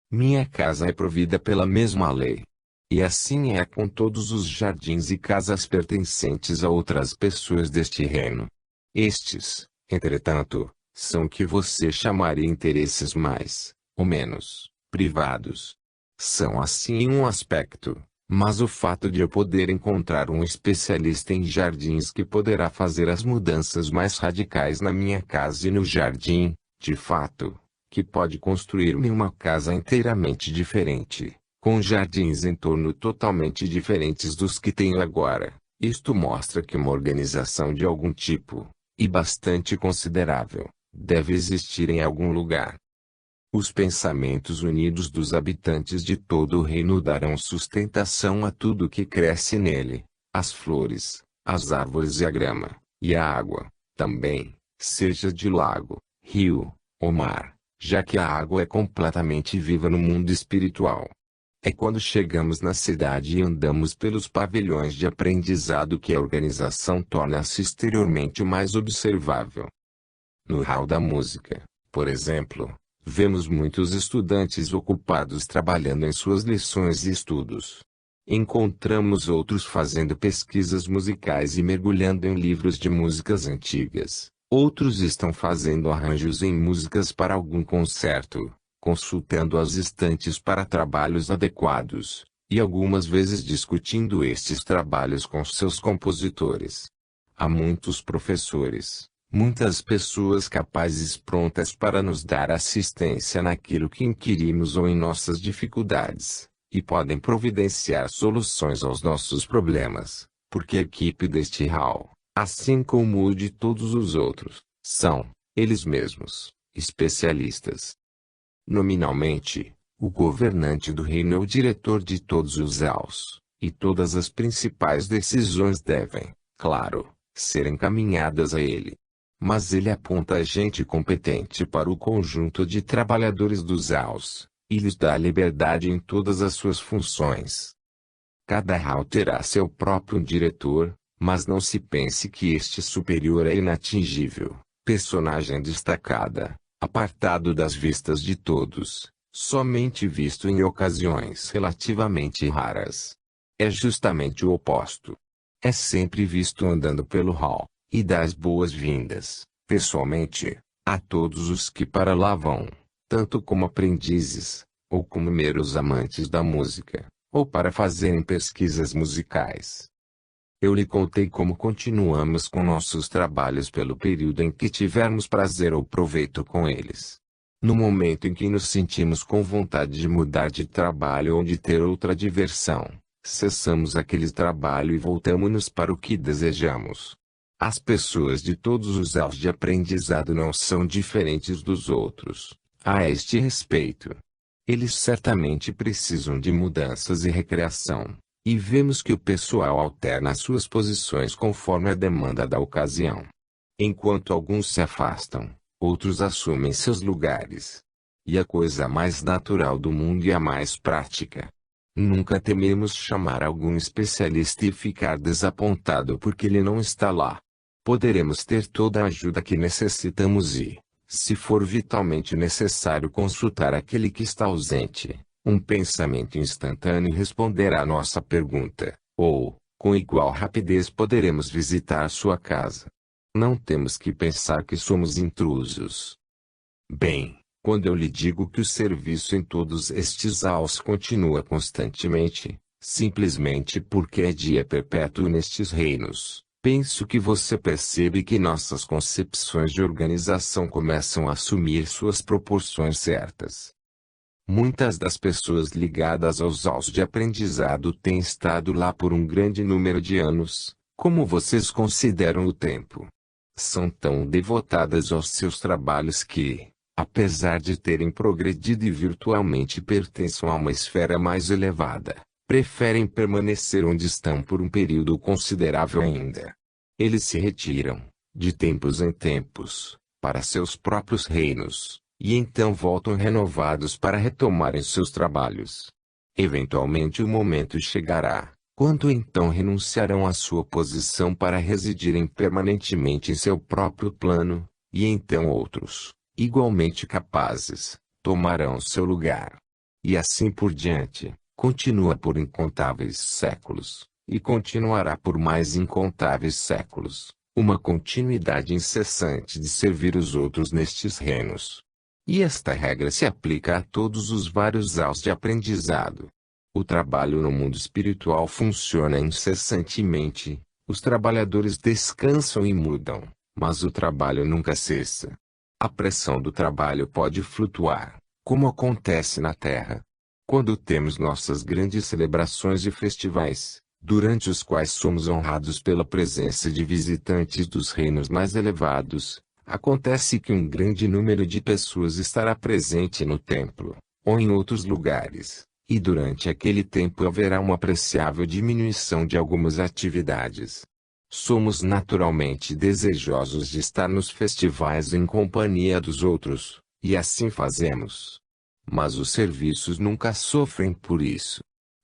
Minha casa é provida pela mesma lei. E assim é com todos os jardins e casas pertencentes a outras pessoas deste reino. Estes, entretanto, são o que você chamaria interesses mais, ou menos, privados. São assim em um aspecto. Mas o fato de eu poder encontrar um especialista em jardins que poderá fazer as mudanças mais radicais na minha casa e no jardim, de fato, que pode construir-me uma casa inteiramente diferente, com jardins em torno totalmente diferentes dos que tenho agora, isto mostra que uma organização de algum tipo, e bastante considerável, deve existir em algum lugar. Os pensamentos unidos dos habitantes de todo o reino darão sustentação a tudo que cresce nele, as flores, as árvores e a grama, e a água, também, seja de lago, rio, ou mar, já que a água é completamente viva no mundo espiritual. É quando chegamos na cidade e andamos pelos pavilhões de aprendizado que a organização torna-se exteriormente mais observável. No hall da música, por exemplo, vemos muitos estudantes ocupados trabalhando em suas lições e estudos. Encontramos outros fazendo pesquisas musicais e mergulhando em livros de músicas antigas. Outros estão fazendo arranjos em músicas para algum concerto, consultando as estantes para trabalhos adequados, e algumas vezes discutindo estes trabalhos com seus compositores. Há muitos professores, muitas pessoas capazes prontas para nos dar assistência naquilo que inquirimos ou em nossas dificuldades, e podem providenciar soluções aos nossos problemas, porque a equipe deste hall, assim como o de todos os outros, são, eles mesmos, especialistas. Nominalmente, o governante do reino é o diretor de todos os halls, e todas as principais decisões devem, claro, ser encaminhadas a ele. Mas ele aponta gente competente para o conjunto de trabalhadores dos halls, e lhes dá liberdade em todas as suas funções. Cada hall terá seu próprio diretor, mas não se pense que este superior é inatingível, personagem destacada, apartado das vistas de todos, somente visto em ocasiões relativamente raras. É justamente o oposto. É sempre visto andando pelo hall, e dá as boas-vindas, pessoalmente, a todos os que para lá vão, tanto como aprendizes, ou como meros amantes da música, ou para fazerem pesquisas musicais. Eu lhe contei como continuamos com nossos trabalhos pelo período em que tivermos prazer ou proveito com eles. No momento em que nos sentimos com vontade de mudar de trabalho ou de ter outra diversão, cessamos aquele trabalho e voltamos-nos para o que desejamos. As pessoas de todos os aos de aprendizado não são diferentes dos outros, a este respeito. Eles certamente precisam de mudanças e recreação. E vemos que o pessoal alterna suas posições conforme a demanda da ocasião. Enquanto alguns se afastam, outros assumem seus lugares. E a coisa mais natural do mundo e a mais prática. Nunca tememos chamar algum especialista e ficar desapontado porque ele não está lá. Poderemos ter toda a ajuda que necessitamos e, se for vitalmente necessário consultar aquele que está ausente, um pensamento instantâneo responderá à nossa pergunta, ou, com igual rapidez poderemos visitar sua casa. Não temos que pensar que somos intrusos. Bem, quando eu lhe digo que o serviço em todos estes aos continua constantemente, simplesmente porque é dia perpétuo nestes reinos, penso que você percebe que nossas concepções de organização começam a assumir suas proporções certas. Muitas das pessoas ligadas aos aulas de aprendizado têm estado lá por um grande número de anos. Como vocês consideram o tempo? São tão devotadas aos seus trabalhos que, apesar de terem progredido e virtualmente pertencem a uma esfera mais elevada, preferem permanecer onde estão por um período considerável ainda. Eles se retiram, de tempos em tempos, para seus próprios reinos. E então voltam renovados para retomarem seus trabalhos. Eventualmente o momento chegará, quando então renunciarão à sua posição para residirem permanentemente em seu próprio plano, e então outros, igualmente capazes, tomarão seu lugar. E assim por diante, continua por incontáveis séculos, e continuará por mais incontáveis séculos, uma continuidade incessante de servir os outros nestes reinos. E esta regra se aplica a todos os vários aos de aprendizado. O trabalho no mundo espiritual funciona incessantemente, os trabalhadores descansam e mudam, mas o trabalho nunca cessa. A pressão do trabalho pode flutuar, como acontece na Terra. Quando temos nossas grandes celebrações e festivais, durante os quais somos honrados pela presença de visitantes dos reinos mais elevados, acontece que um grande número de pessoas estará presente no templo, ou em outros lugares, e durante aquele tempo haverá uma apreciável diminuição de algumas atividades. Somos naturalmente desejosos de estar nos festivais em companhia dos outros, e assim fazemos. Mas os serviços nunca sofrem por isso.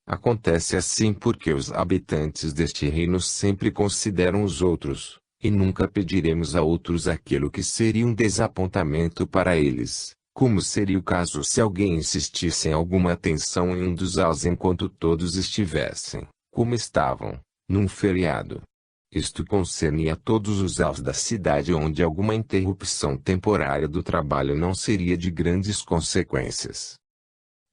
Acontece assim porque os habitantes deste reino sempre consideram os outros, e nunca pediremos a outros aquilo que seria um desapontamento para eles, como seria o caso se alguém insistisse em alguma atenção em um dos aos enquanto todos estivessem, como estavam, num feriado. Isto concerne a todos os aos da cidade onde alguma interrupção temporária do trabalho não seria de grandes consequências.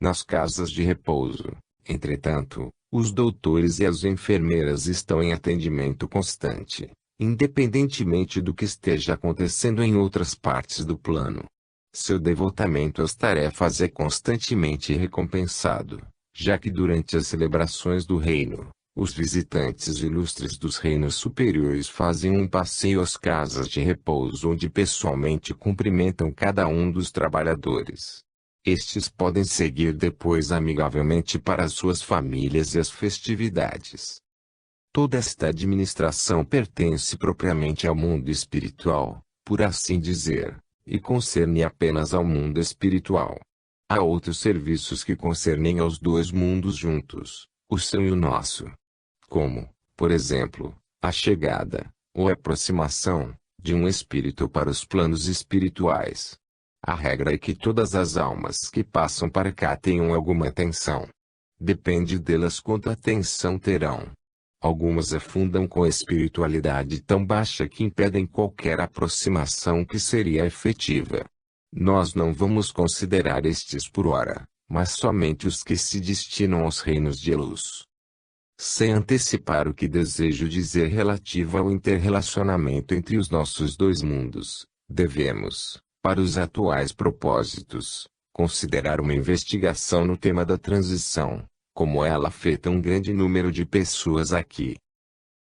Nas casas de repouso, entretanto, os doutores e as enfermeiras estão em atendimento constante, independentemente do que esteja acontecendo em outras partes do plano. Seu devotamento às tarefas é constantemente recompensado, já que durante as celebrações do reino, os visitantes ilustres dos reinos superiores fazem um passeio às casas de repouso onde pessoalmente cumprimentam cada um dos trabalhadores. Estes podem seguir depois amigavelmente para as suas famílias e as festividades. Toda esta administração pertence propriamente ao mundo espiritual, por assim dizer, e concerne apenas ao mundo espiritual. Há outros serviços que concernem aos dois mundos juntos, o seu e o nosso. Como, por exemplo, a chegada, ou aproximação, de um espírito para os planos espirituais. A regra é que todas as almas que passam para cá tenham alguma atenção. Depende delas quanta atenção terão. Algumas afundam com espiritualidade tão baixa que impedem qualquer aproximação que seria efetiva. Nós não vamos considerar estes por hora, mas somente os que se destinam aos reinos de luz. Sem antecipar o que desejo dizer relativo ao interrelacionamento entre os nossos dois mundos, devemos, para os atuais propósitos, considerar uma investigação no tema da transição, como ela afeta um grande número de pessoas aqui.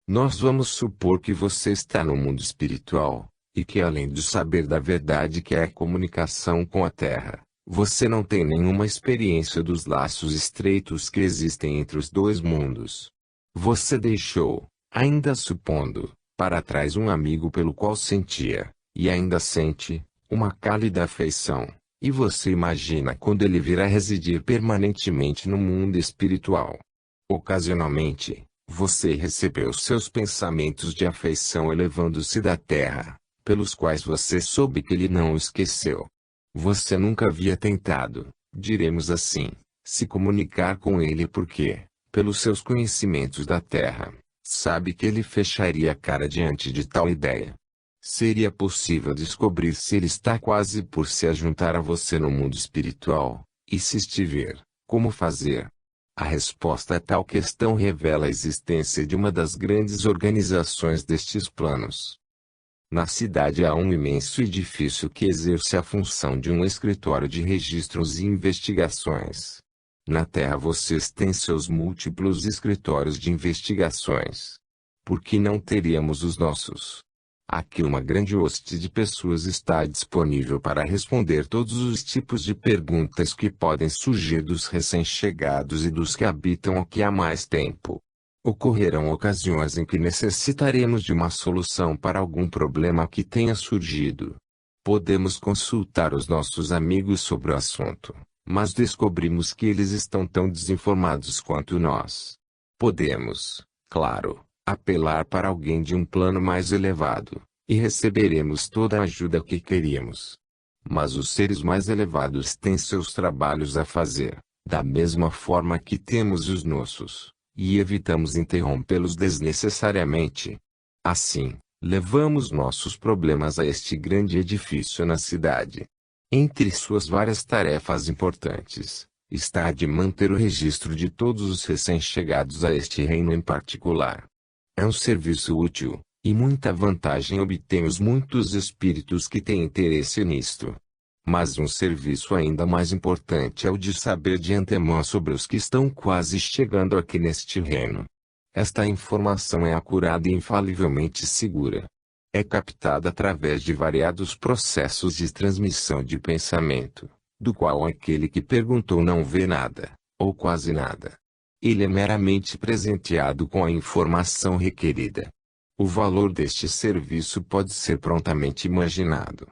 Nós vamos supor que você está no mundo espiritual, e que além de saber da verdade que é a comunicação com a Terra, você não tem nenhuma experiência dos laços estreitos que existem entre os dois mundos. Você deixou, ainda supondo, para trás um amigo pelo qual sentia, e ainda sente, uma cálida afeição, e você imagina quando ele virá residir permanentemente no mundo espiritual. Ocasionalmente, você recebeu seus pensamentos de afeição elevando-se da Terra, pelos quais você soube que ele não o esqueceu. Você nunca havia tentado, diremos assim, se comunicar com ele porque, pelos seus conhecimentos da Terra, sabe que ele fecharia a cara diante de tal ideia. Seria possível descobrir se ele está quase por se ajuntar a você no mundo espiritual, e se estiver, como fazer? A resposta a tal questão revela a existência de uma das grandes organizações destes planos. Na cidade há um imenso edifício que exerce a função de um escritório de registros e investigações. Na Terra vocês têm seus múltiplos escritórios de investigações. Por que não teríamos os nossos? Aqui uma grande hoste de pessoas está disponível para responder todos os tipos de perguntas que podem surgir dos recém-chegados e dos que habitam aqui há mais tempo. Ocorrerão ocasiões em que necessitaremos de uma solução para algum problema que tenha surgido. Podemos consultar os nossos amigos sobre o assunto, mas descobrimos que eles estão tão desinformados quanto nós. Podemos, claro, apelar para alguém de um plano mais elevado, e receberemos toda a ajuda que queríamos. Mas os seres mais elevados têm seus trabalhos a fazer, da mesma forma que temos os nossos, e evitamos interrompê-los desnecessariamente. Assim, levamos nossos problemas a este grande edifício na cidade. Entre suas várias tarefas importantes, está a de manter o registro de todos os recém-chegados a este reino em particular. É um serviço útil, e muita vantagem obtêm os muitos espíritos que têm interesse nisto. Mas um serviço ainda mais importante é o de saber de antemão sobre os que estão quase chegando aqui neste reino. Esta informação é acurada e infalivelmente segura. É captada através de variados processos de transmissão de pensamento, do qual aquele que perguntou não vê nada, ou quase nada. Ele é meramente presenteado com a informação requerida. O valor deste serviço pode ser prontamente imaginado.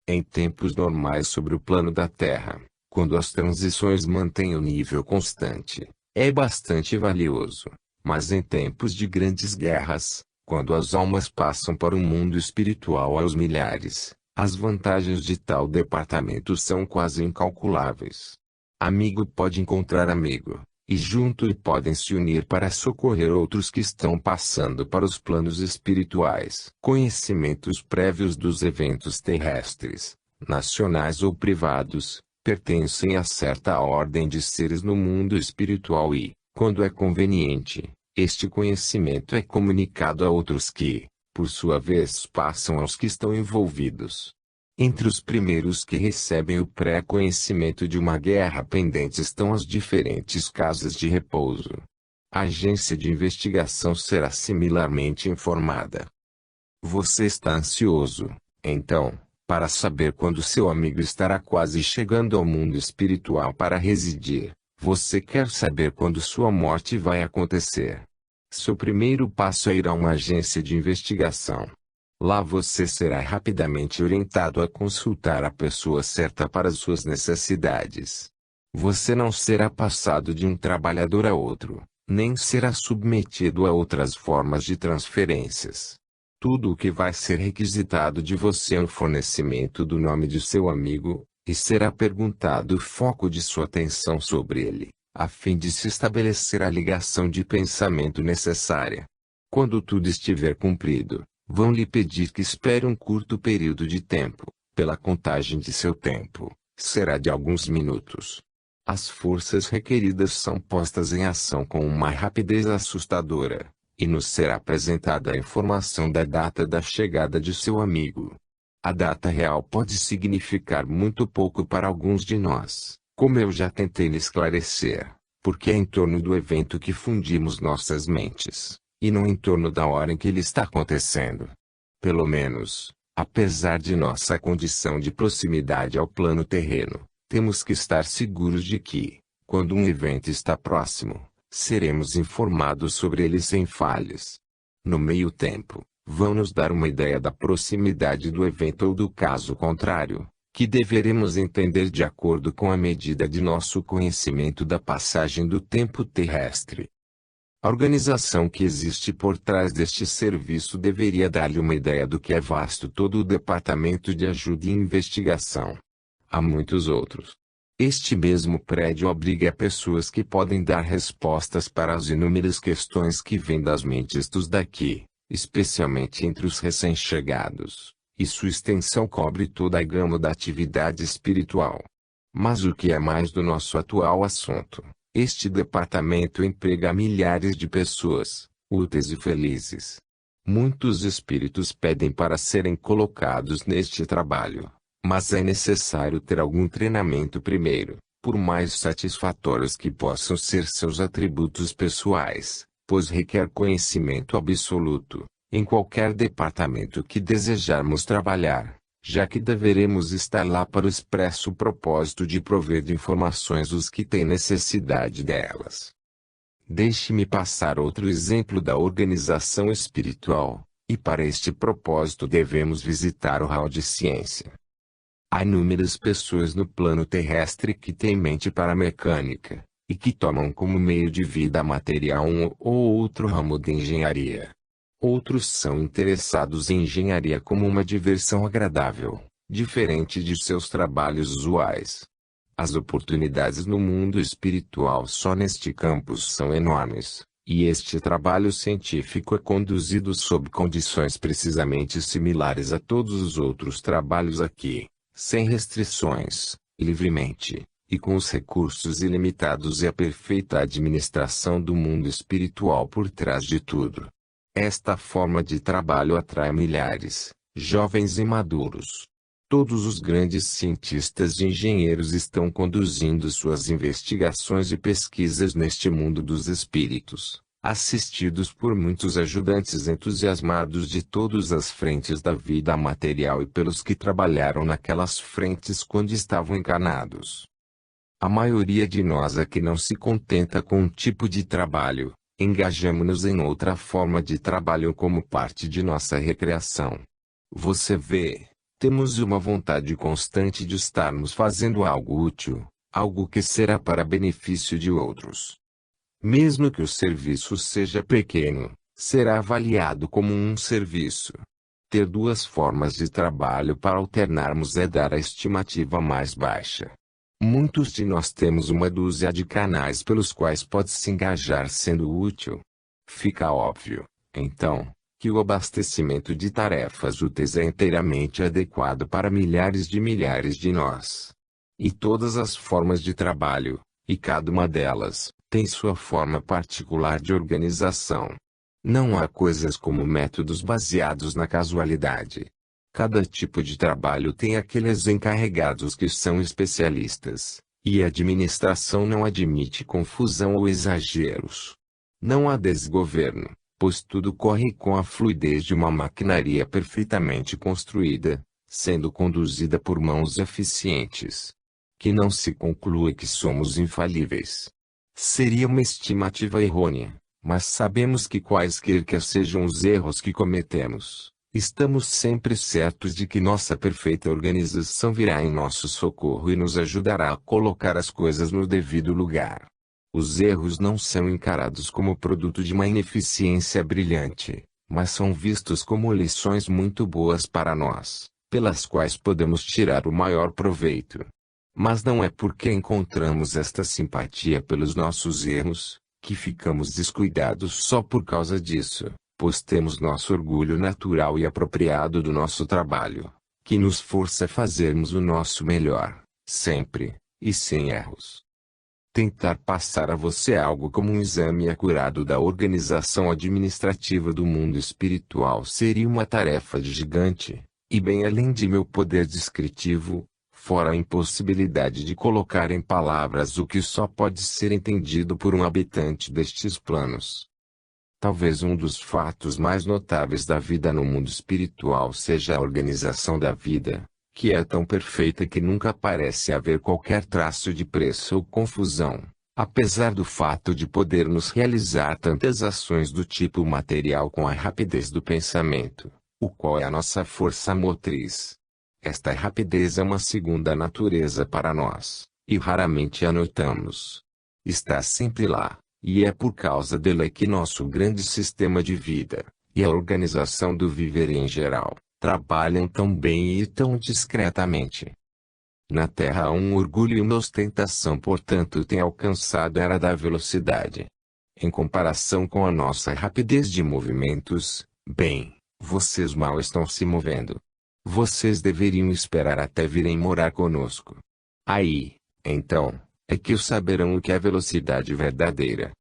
Em tempos normais sobre o plano da Terra, quando as transições mantêm o nível constante, é bastante valioso. Mas em tempos de grandes guerras, quando as almas passam para o mundo espiritual aos milhares, as vantagens de tal departamento são quase incalculáveis. Amigo pode encontrar amigo, e juntos podem se unir para socorrer outros que estão passando para os planos espirituais. Conhecimentos prévios dos eventos terrestres, nacionais ou privados, pertencem a certa ordem de seres no mundo espiritual e, quando é conveniente, este conhecimento é comunicado a outros que, por sua vez, passam aos que estão envolvidos. Entre os primeiros que recebem o pré-conhecimento de uma guerra pendente estão as diferentes casas de repouso. A agência de investigação será similarmente informada. Você está ansioso, então, para saber quando seu amigo estará quase chegando ao mundo espiritual para residir. Você quer saber quando sua morte vai acontecer. Seu primeiro passo é ir a uma agência de investigação. Lá você será rapidamente orientado a consultar a pessoa certa para as suas necessidades. Você não será passado de um trabalhador a outro, nem será submetido a outras formas de transferências. Tudo o que vai ser requisitado de você é o fornecimento do nome de seu amigo, e será perguntado o foco de sua atenção sobre ele, a fim de se estabelecer a ligação de pensamento necessária. Quando tudo estiver cumprido, vão lhe pedir que espere um curto período de tempo. Pela contagem de seu tempo, será de alguns minutos. As forças requeridas são postas em ação com uma rapidez assustadora, e nos será apresentada a informação da data da chegada de seu amigo. A data real pode significar muito pouco para alguns de nós, como eu já tentei lhe esclarecer, porque é em torno do evento que fundimos nossas mentes, e não em torno da hora em que ele está acontecendo. Pelo menos, apesar de nossa condição de proximidade ao plano terreno, temos que estar seguros de que, quando um evento está próximo, seremos informados sobre ele sem falhas. No meio tempo, vão nos dar uma ideia da proximidade do evento ou do caso contrário, que deveremos entender de acordo com a medida de nosso conhecimento da passagem do tempo terrestre. A organização que existe por trás deste serviço deveria dar-lhe uma ideia do que é vasto todo o departamento de ajuda e investigação. Há muitos outros. Este mesmo prédio abriga pessoas que podem dar respostas para as inúmeras questões que vêm das mentes dos daqui, especialmente entre os recém-chegados, e sua extensão cobre toda a gama da atividade espiritual. Mas o que é mais do nosso atual assunto? Este departamento emprega milhares de pessoas, úteis e felizes. Muitos espíritos pedem para serem colocados neste trabalho, mas é necessário ter algum treinamento primeiro, por mais satisfatórios que possam ser seus atributos pessoais, pois requer conhecimento absoluto, em qualquer departamento que desejarmos trabalhar, já que deveremos estar lá para o expresso propósito de prover de informações os que têm necessidade delas. Deixe-me passar outro exemplo da organização espiritual, e para este propósito devemos visitar o hall de ciência. Há inúmeras pessoas no plano terrestre que têm mente para a mecânica, e que tomam como meio de vida material um ou outro ramo de engenharia. Outros são interessados em engenharia como uma diversão agradável, diferente de seus trabalhos usuais. As oportunidades no mundo espiritual só neste campus são enormes, e este trabalho científico é conduzido sob condições precisamente similares a todos os outros trabalhos aqui, sem restrições, livremente, e com os recursos ilimitados e a perfeita administração do mundo espiritual por trás de tudo. Esta forma de trabalho atrai milhares, jovens e maduros. Todos os grandes cientistas e engenheiros estão conduzindo suas investigações e pesquisas neste mundo dos espíritos, assistidos por muitos ajudantes entusiasmados de todas as frentes da vida material e pelos que trabalharam naquelas frentes quando estavam encarnados. A maioria de nós aqui não se contenta com um tipo de trabalho. Engajamo-nos em outra forma de trabalho como parte de nossa recreação. Você vê, temos uma vontade constante de estarmos fazendo algo útil, algo que será para benefício de outros. Mesmo que o serviço seja pequeno, será avaliado como um serviço. Ter duas formas de trabalho para alternarmos é dar a estimativa mais baixa. Muitos de nós temos uma dúzia de canais pelos quais pode se engajar sendo útil. Fica óbvio, então, que o abastecimento de tarefas úteis é inteiramente adequado para milhares de nós. E todas as formas de trabalho, e cada uma delas, tem sua forma particular de organização. Não há coisas como métodos baseados na casualidade. Cada tipo de trabalho tem aqueles encarregados que são especialistas, e a administração não admite confusão ou exageros. Não há desgoverno, pois tudo corre com a fluidez de uma maquinaria perfeitamente construída, sendo conduzida por mãos eficientes. Que não se conclua que somos infalíveis. Seria uma estimativa errônea, mas sabemos que quaisquer que sejam os erros que cometemos, estamos sempre certos de que nossa perfeita organização virá em nosso socorro e nos ajudará a colocar as coisas no devido lugar. Os erros não são encarados como produto de uma ineficiência brilhante, mas são vistos como lições muito boas para nós, pelas quais podemos tirar o maior proveito. Mas não é porque encontramos esta simpatia pelos nossos erros, que ficamos descuidados só por causa disso, pois temos nosso orgulho natural e apropriado do nosso trabalho, que nos força a fazermos o nosso melhor, sempre, e sem erros. Tentar passar a você algo como um exame acurado da organização administrativa do mundo espiritual seria uma tarefa gigante, e bem além de meu poder descritivo, fora a impossibilidade de colocar em palavras o que só pode ser entendido por um habitante destes planos. Talvez um dos fatos mais notáveis da vida no mundo espiritual seja a organização da vida, que é tão perfeita que nunca parece haver qualquer traço de pressa ou confusão, apesar do fato de podermos realizar tantas ações do tipo material com a rapidez do pensamento, o qual é a nossa força motriz. Esta rapidez é uma segunda natureza para nós, e raramente a notamos. Está sempre lá, e é por causa dela que nosso grande sistema de vida, e a organização do viver em geral, trabalham tão bem e tão discretamente. Na Terra um orgulho e uma ostentação portanto têm alcançado a era da velocidade. Em comparação com a nossa rapidez de movimentos, bem, vocês mal estão se movendo. Vocês deveriam esperar até virem morar conosco. Aí, então, é que saberão o que é velocidade verdadeira.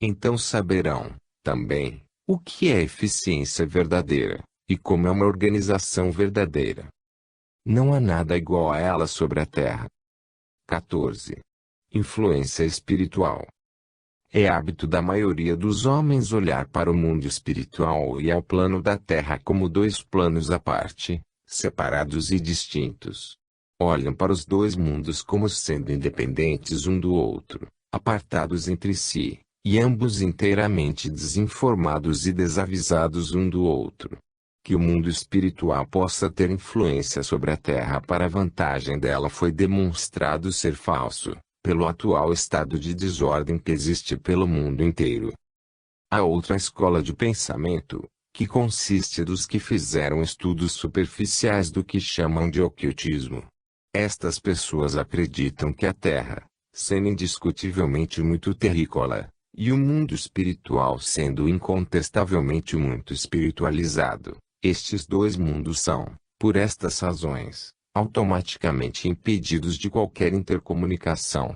Então saberão, também, o que é eficiência verdadeira, e como é uma organização verdadeira. Não há nada igual a ela sobre a Terra. 14. Influência espiritual. É hábito da maioria dos homens olhar para o mundo espiritual e ao plano da Terra como dois planos à parte, separados e distintos. Olham para os dois mundos como sendo independentes um do outro, apartados entre si, e ambos inteiramente desinformados e desavisados um do outro. Que o mundo espiritual possa ter influência sobre a Terra para a vantagem dela foi demonstrado ser falso, pelo atual estado de desordem que existe pelo mundo inteiro. A outra escola de pensamento, que consiste dos que fizeram estudos superficiais do que chamam de ocultismo. Estas pessoas acreditam que a Terra, sendo indiscutivelmente muito terrícola, e o mundo espiritual sendo incontestavelmente muito espiritualizado, estes dois mundos são, por estas razões, automaticamente impedidos de qualquer intercomunicação.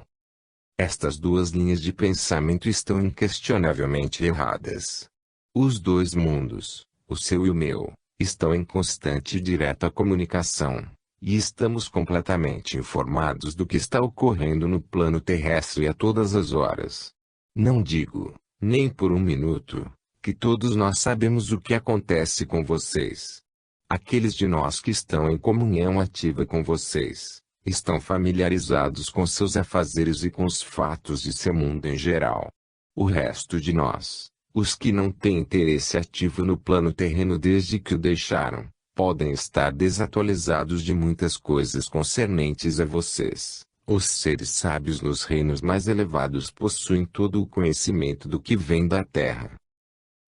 Estas duas linhas de pensamento estão inquestionavelmente erradas. Os dois mundos, o seu e o meu, estão em constante e direta comunicação, e estamos completamente informados do que está ocorrendo no plano terrestre a todas as horas. Não digo, nem por um minuto, que todos nós sabemos o que acontece com vocês. Aqueles de nós que estão em comunhão ativa com vocês, estão familiarizados com seus afazeres e com os fatos de seu mundo em geral. O resto de nós, os que não têm interesse ativo no plano terreno desde que o deixaram, podem estar desatualizados de muitas coisas concernentes a vocês. Os seres sábios nos reinos mais elevados possuem todo o conhecimento do que vem da Terra.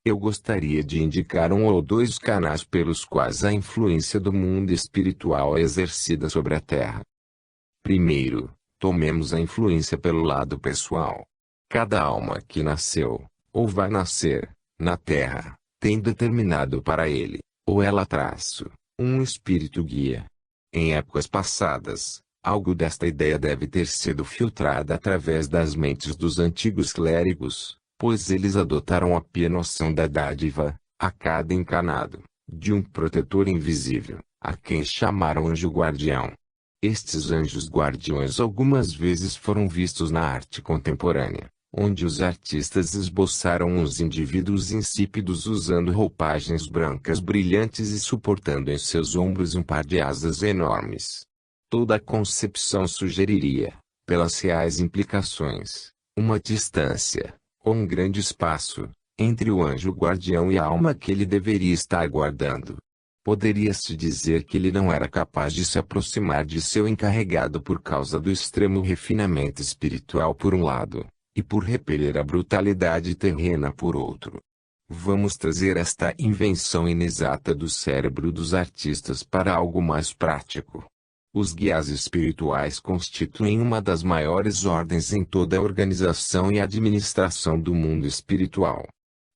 Eu gostaria de indicar um ou dois canais pelos quais a influência do mundo espiritual é exercida sobre a Terra. Primeiro, tomemos a influência pelo lado pessoal. Cada alma que nasceu, ou vai nascer, na Terra, tem determinado para ele, ou ela traço, um espírito guia. Em épocas passadas, algo desta ideia deve ter sido filtrada através das mentes dos antigos clérigos, pois eles adotaram a pia noção da dádiva, a cada encarnado, de um protetor invisível, a quem chamaram anjo guardião. Estes anjos guardiões algumas vezes foram vistos na arte contemporânea, onde os artistas esboçaram uns indivíduos insípidos usando roupagens brancas brilhantes e suportando em seus ombros um par de asas enormes. Toda a concepção sugeriria, pelas reais implicações, uma distância, ou um grande espaço, entre o anjo guardião e a alma que ele deveria estar guardando. Poderia-se dizer que ele não era capaz de se aproximar de seu encarregado por causa do extremo refinamento espiritual por um lado, e por repelir a brutalidade terrena por outro. Vamos trazer esta invenção inexata do cérebro dos artistas para algo mais prático. Os guias espirituais constituem uma das maiores ordens em toda a organização e administração do mundo espiritual.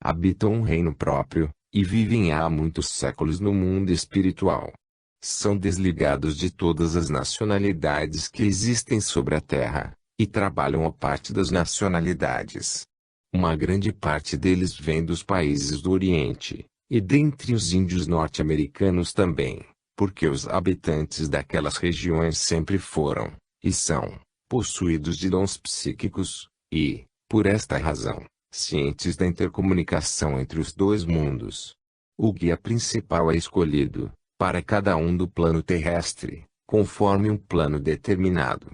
Habitam um reino próprio, e vivem há muitos séculos no mundo espiritual. São desligados de todas as nacionalidades que existem sobre a Terra, e trabalham a parte das nacionalidades. Uma grande parte deles vem dos países do Oriente, e dentre os índios norte-americanos também, porque os habitantes daquelas regiões sempre foram, e são, possuídos de dons psíquicos, e, por esta razão, cientes da intercomunicação entre os dois mundos. O guia principal é escolhido, para cada um do plano terrestre, conforme um plano determinado.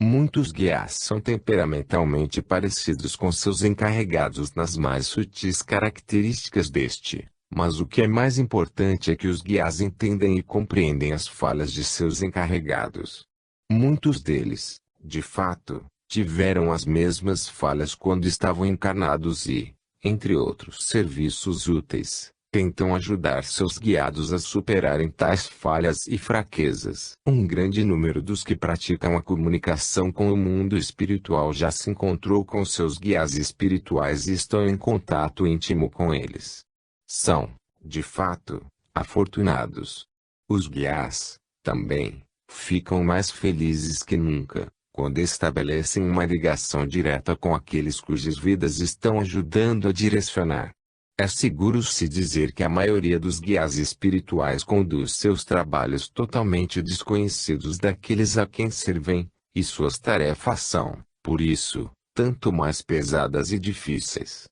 Muitos guias são temperamentalmente parecidos com seus encarregados nas mais sutis características deste, mas o que é mais importante é que os guias entendem e compreendem as falhas de seus encarregados. Muitos deles, de fato, tiveram as mesmas falhas quando estavam encarnados e, entre outros serviços úteis, tentam ajudar seus guiados a superarem tais falhas e fraquezas. Um grande número dos que praticam a comunicação com o mundo espiritual já se encontrou com seus guias espirituais e estão em contato íntimo com eles. São, de fato, afortunados. Os guias, também, ficam mais felizes que nunca, quando estabelecem uma ligação direta com aqueles cujas vidas estão ajudando a direcionar. É seguro se dizer que a maioria dos guias espirituais conduz seus trabalhos totalmente desconhecidos daqueles a quem servem, e suas tarefas são, por isso, tanto mais pesadas e difíceis.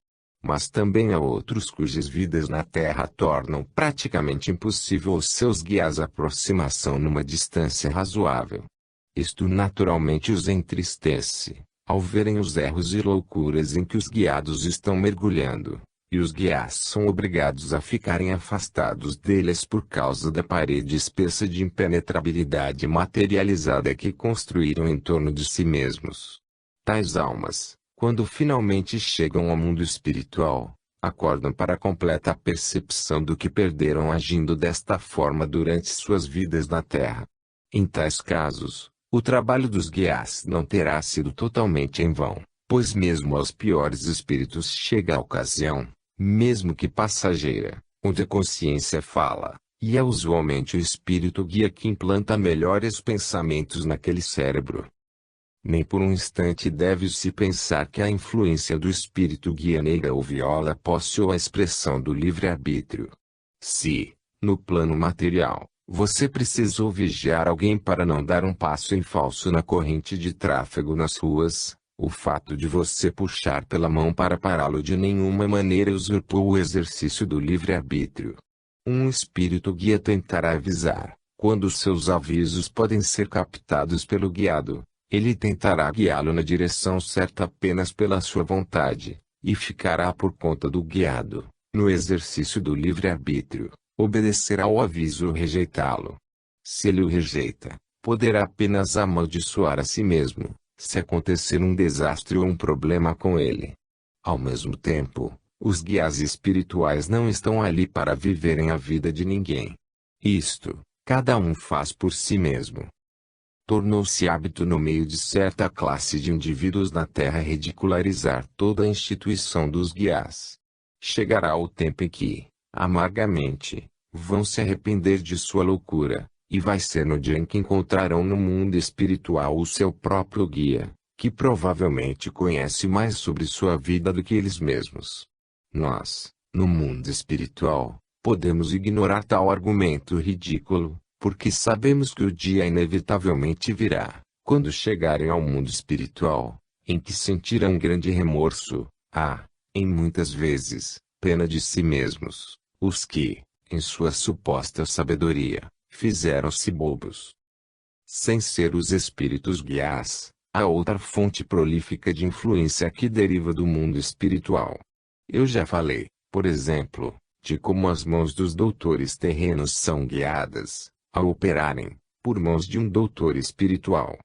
Mas também há outros cujas vidas na Terra tornam praticamente impossível aos seus guias a aproximação numa distância razoável. Isto naturalmente os entristece, ao verem os erros e loucuras em que os guiados estão mergulhando. E os guias são obrigados a ficarem afastados deles por causa da parede espessa de impenetrabilidade materializada que construíram em torno de si mesmos. Tais almas, quando finalmente chegam ao mundo espiritual, acordam para a completa percepção do que perderam agindo desta forma durante suas vidas na Terra. Em tais casos, o trabalho dos guias não terá sido totalmente em vão, pois mesmo aos piores espíritos chega a ocasião, mesmo que passageira, onde a consciência fala, e é usualmente o espírito guia que implanta melhores pensamentos naquele cérebro. Nem por um instante deve-se pensar que a influência do espírito guia nega ou viola a posse ou a expressão do livre-arbítrio. Se, no plano material, você precisou vigiar alguém para não dar um passo em falso na corrente de tráfego nas ruas, o fato de você puxar pela mão para pará-lo de nenhuma maneira usurpou o exercício do livre-arbítrio. Um espírito guia tentará avisar, quando seus avisos podem ser captados pelo guiado, ele tentará guiá-lo na direção certa apenas pela sua vontade, e ficará por conta do guiado, no exercício do livre-arbítrio, obedecer ao aviso ou rejeitá-lo. Se ele o rejeita, poderá apenas amaldiçoar a si mesmo, se acontecer um desastre ou um problema com ele. Ao mesmo tempo, os guias espirituais não estão ali para viverem a vida de ninguém. Isto, cada um faz por si mesmo. Tornou-se hábito no meio de certa classe de indivíduos na Terra ridicularizar toda a instituição dos guias. Chegará o tempo em que, amargamente, vão se arrepender de sua loucura. E vai ser no dia em que encontrarão no mundo espiritual o seu próprio guia, que provavelmente conhece mais sobre sua vida do que eles mesmos. Nós, no mundo espiritual, podemos ignorar tal argumento ridículo, porque sabemos que o dia inevitavelmente virá, quando chegarem ao mundo espiritual, em que sentirão grande remorso, em muitas vezes, pena de si mesmos, os que, em sua suposta sabedoria, fizeram-se bobos. Sem ser os espíritos guias, há outra fonte prolífica de influência que deriva do mundo espiritual. Eu já falei, por exemplo, de como as mãos dos doutores terrenos são guiadas, ao operarem, por mãos de um doutor espiritual.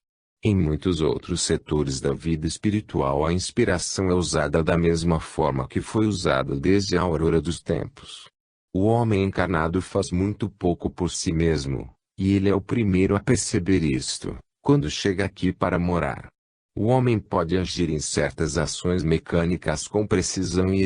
Em muitos outros setores da vida espiritual a inspiração é usada da mesma forma que foi usada desde a aurora dos tempos. O homem encarnado faz muito pouco por si mesmo, e ele é o primeiro a perceber isto, quando chega aqui para morar. O homem pode agir em certas ações mecânicas com precisão e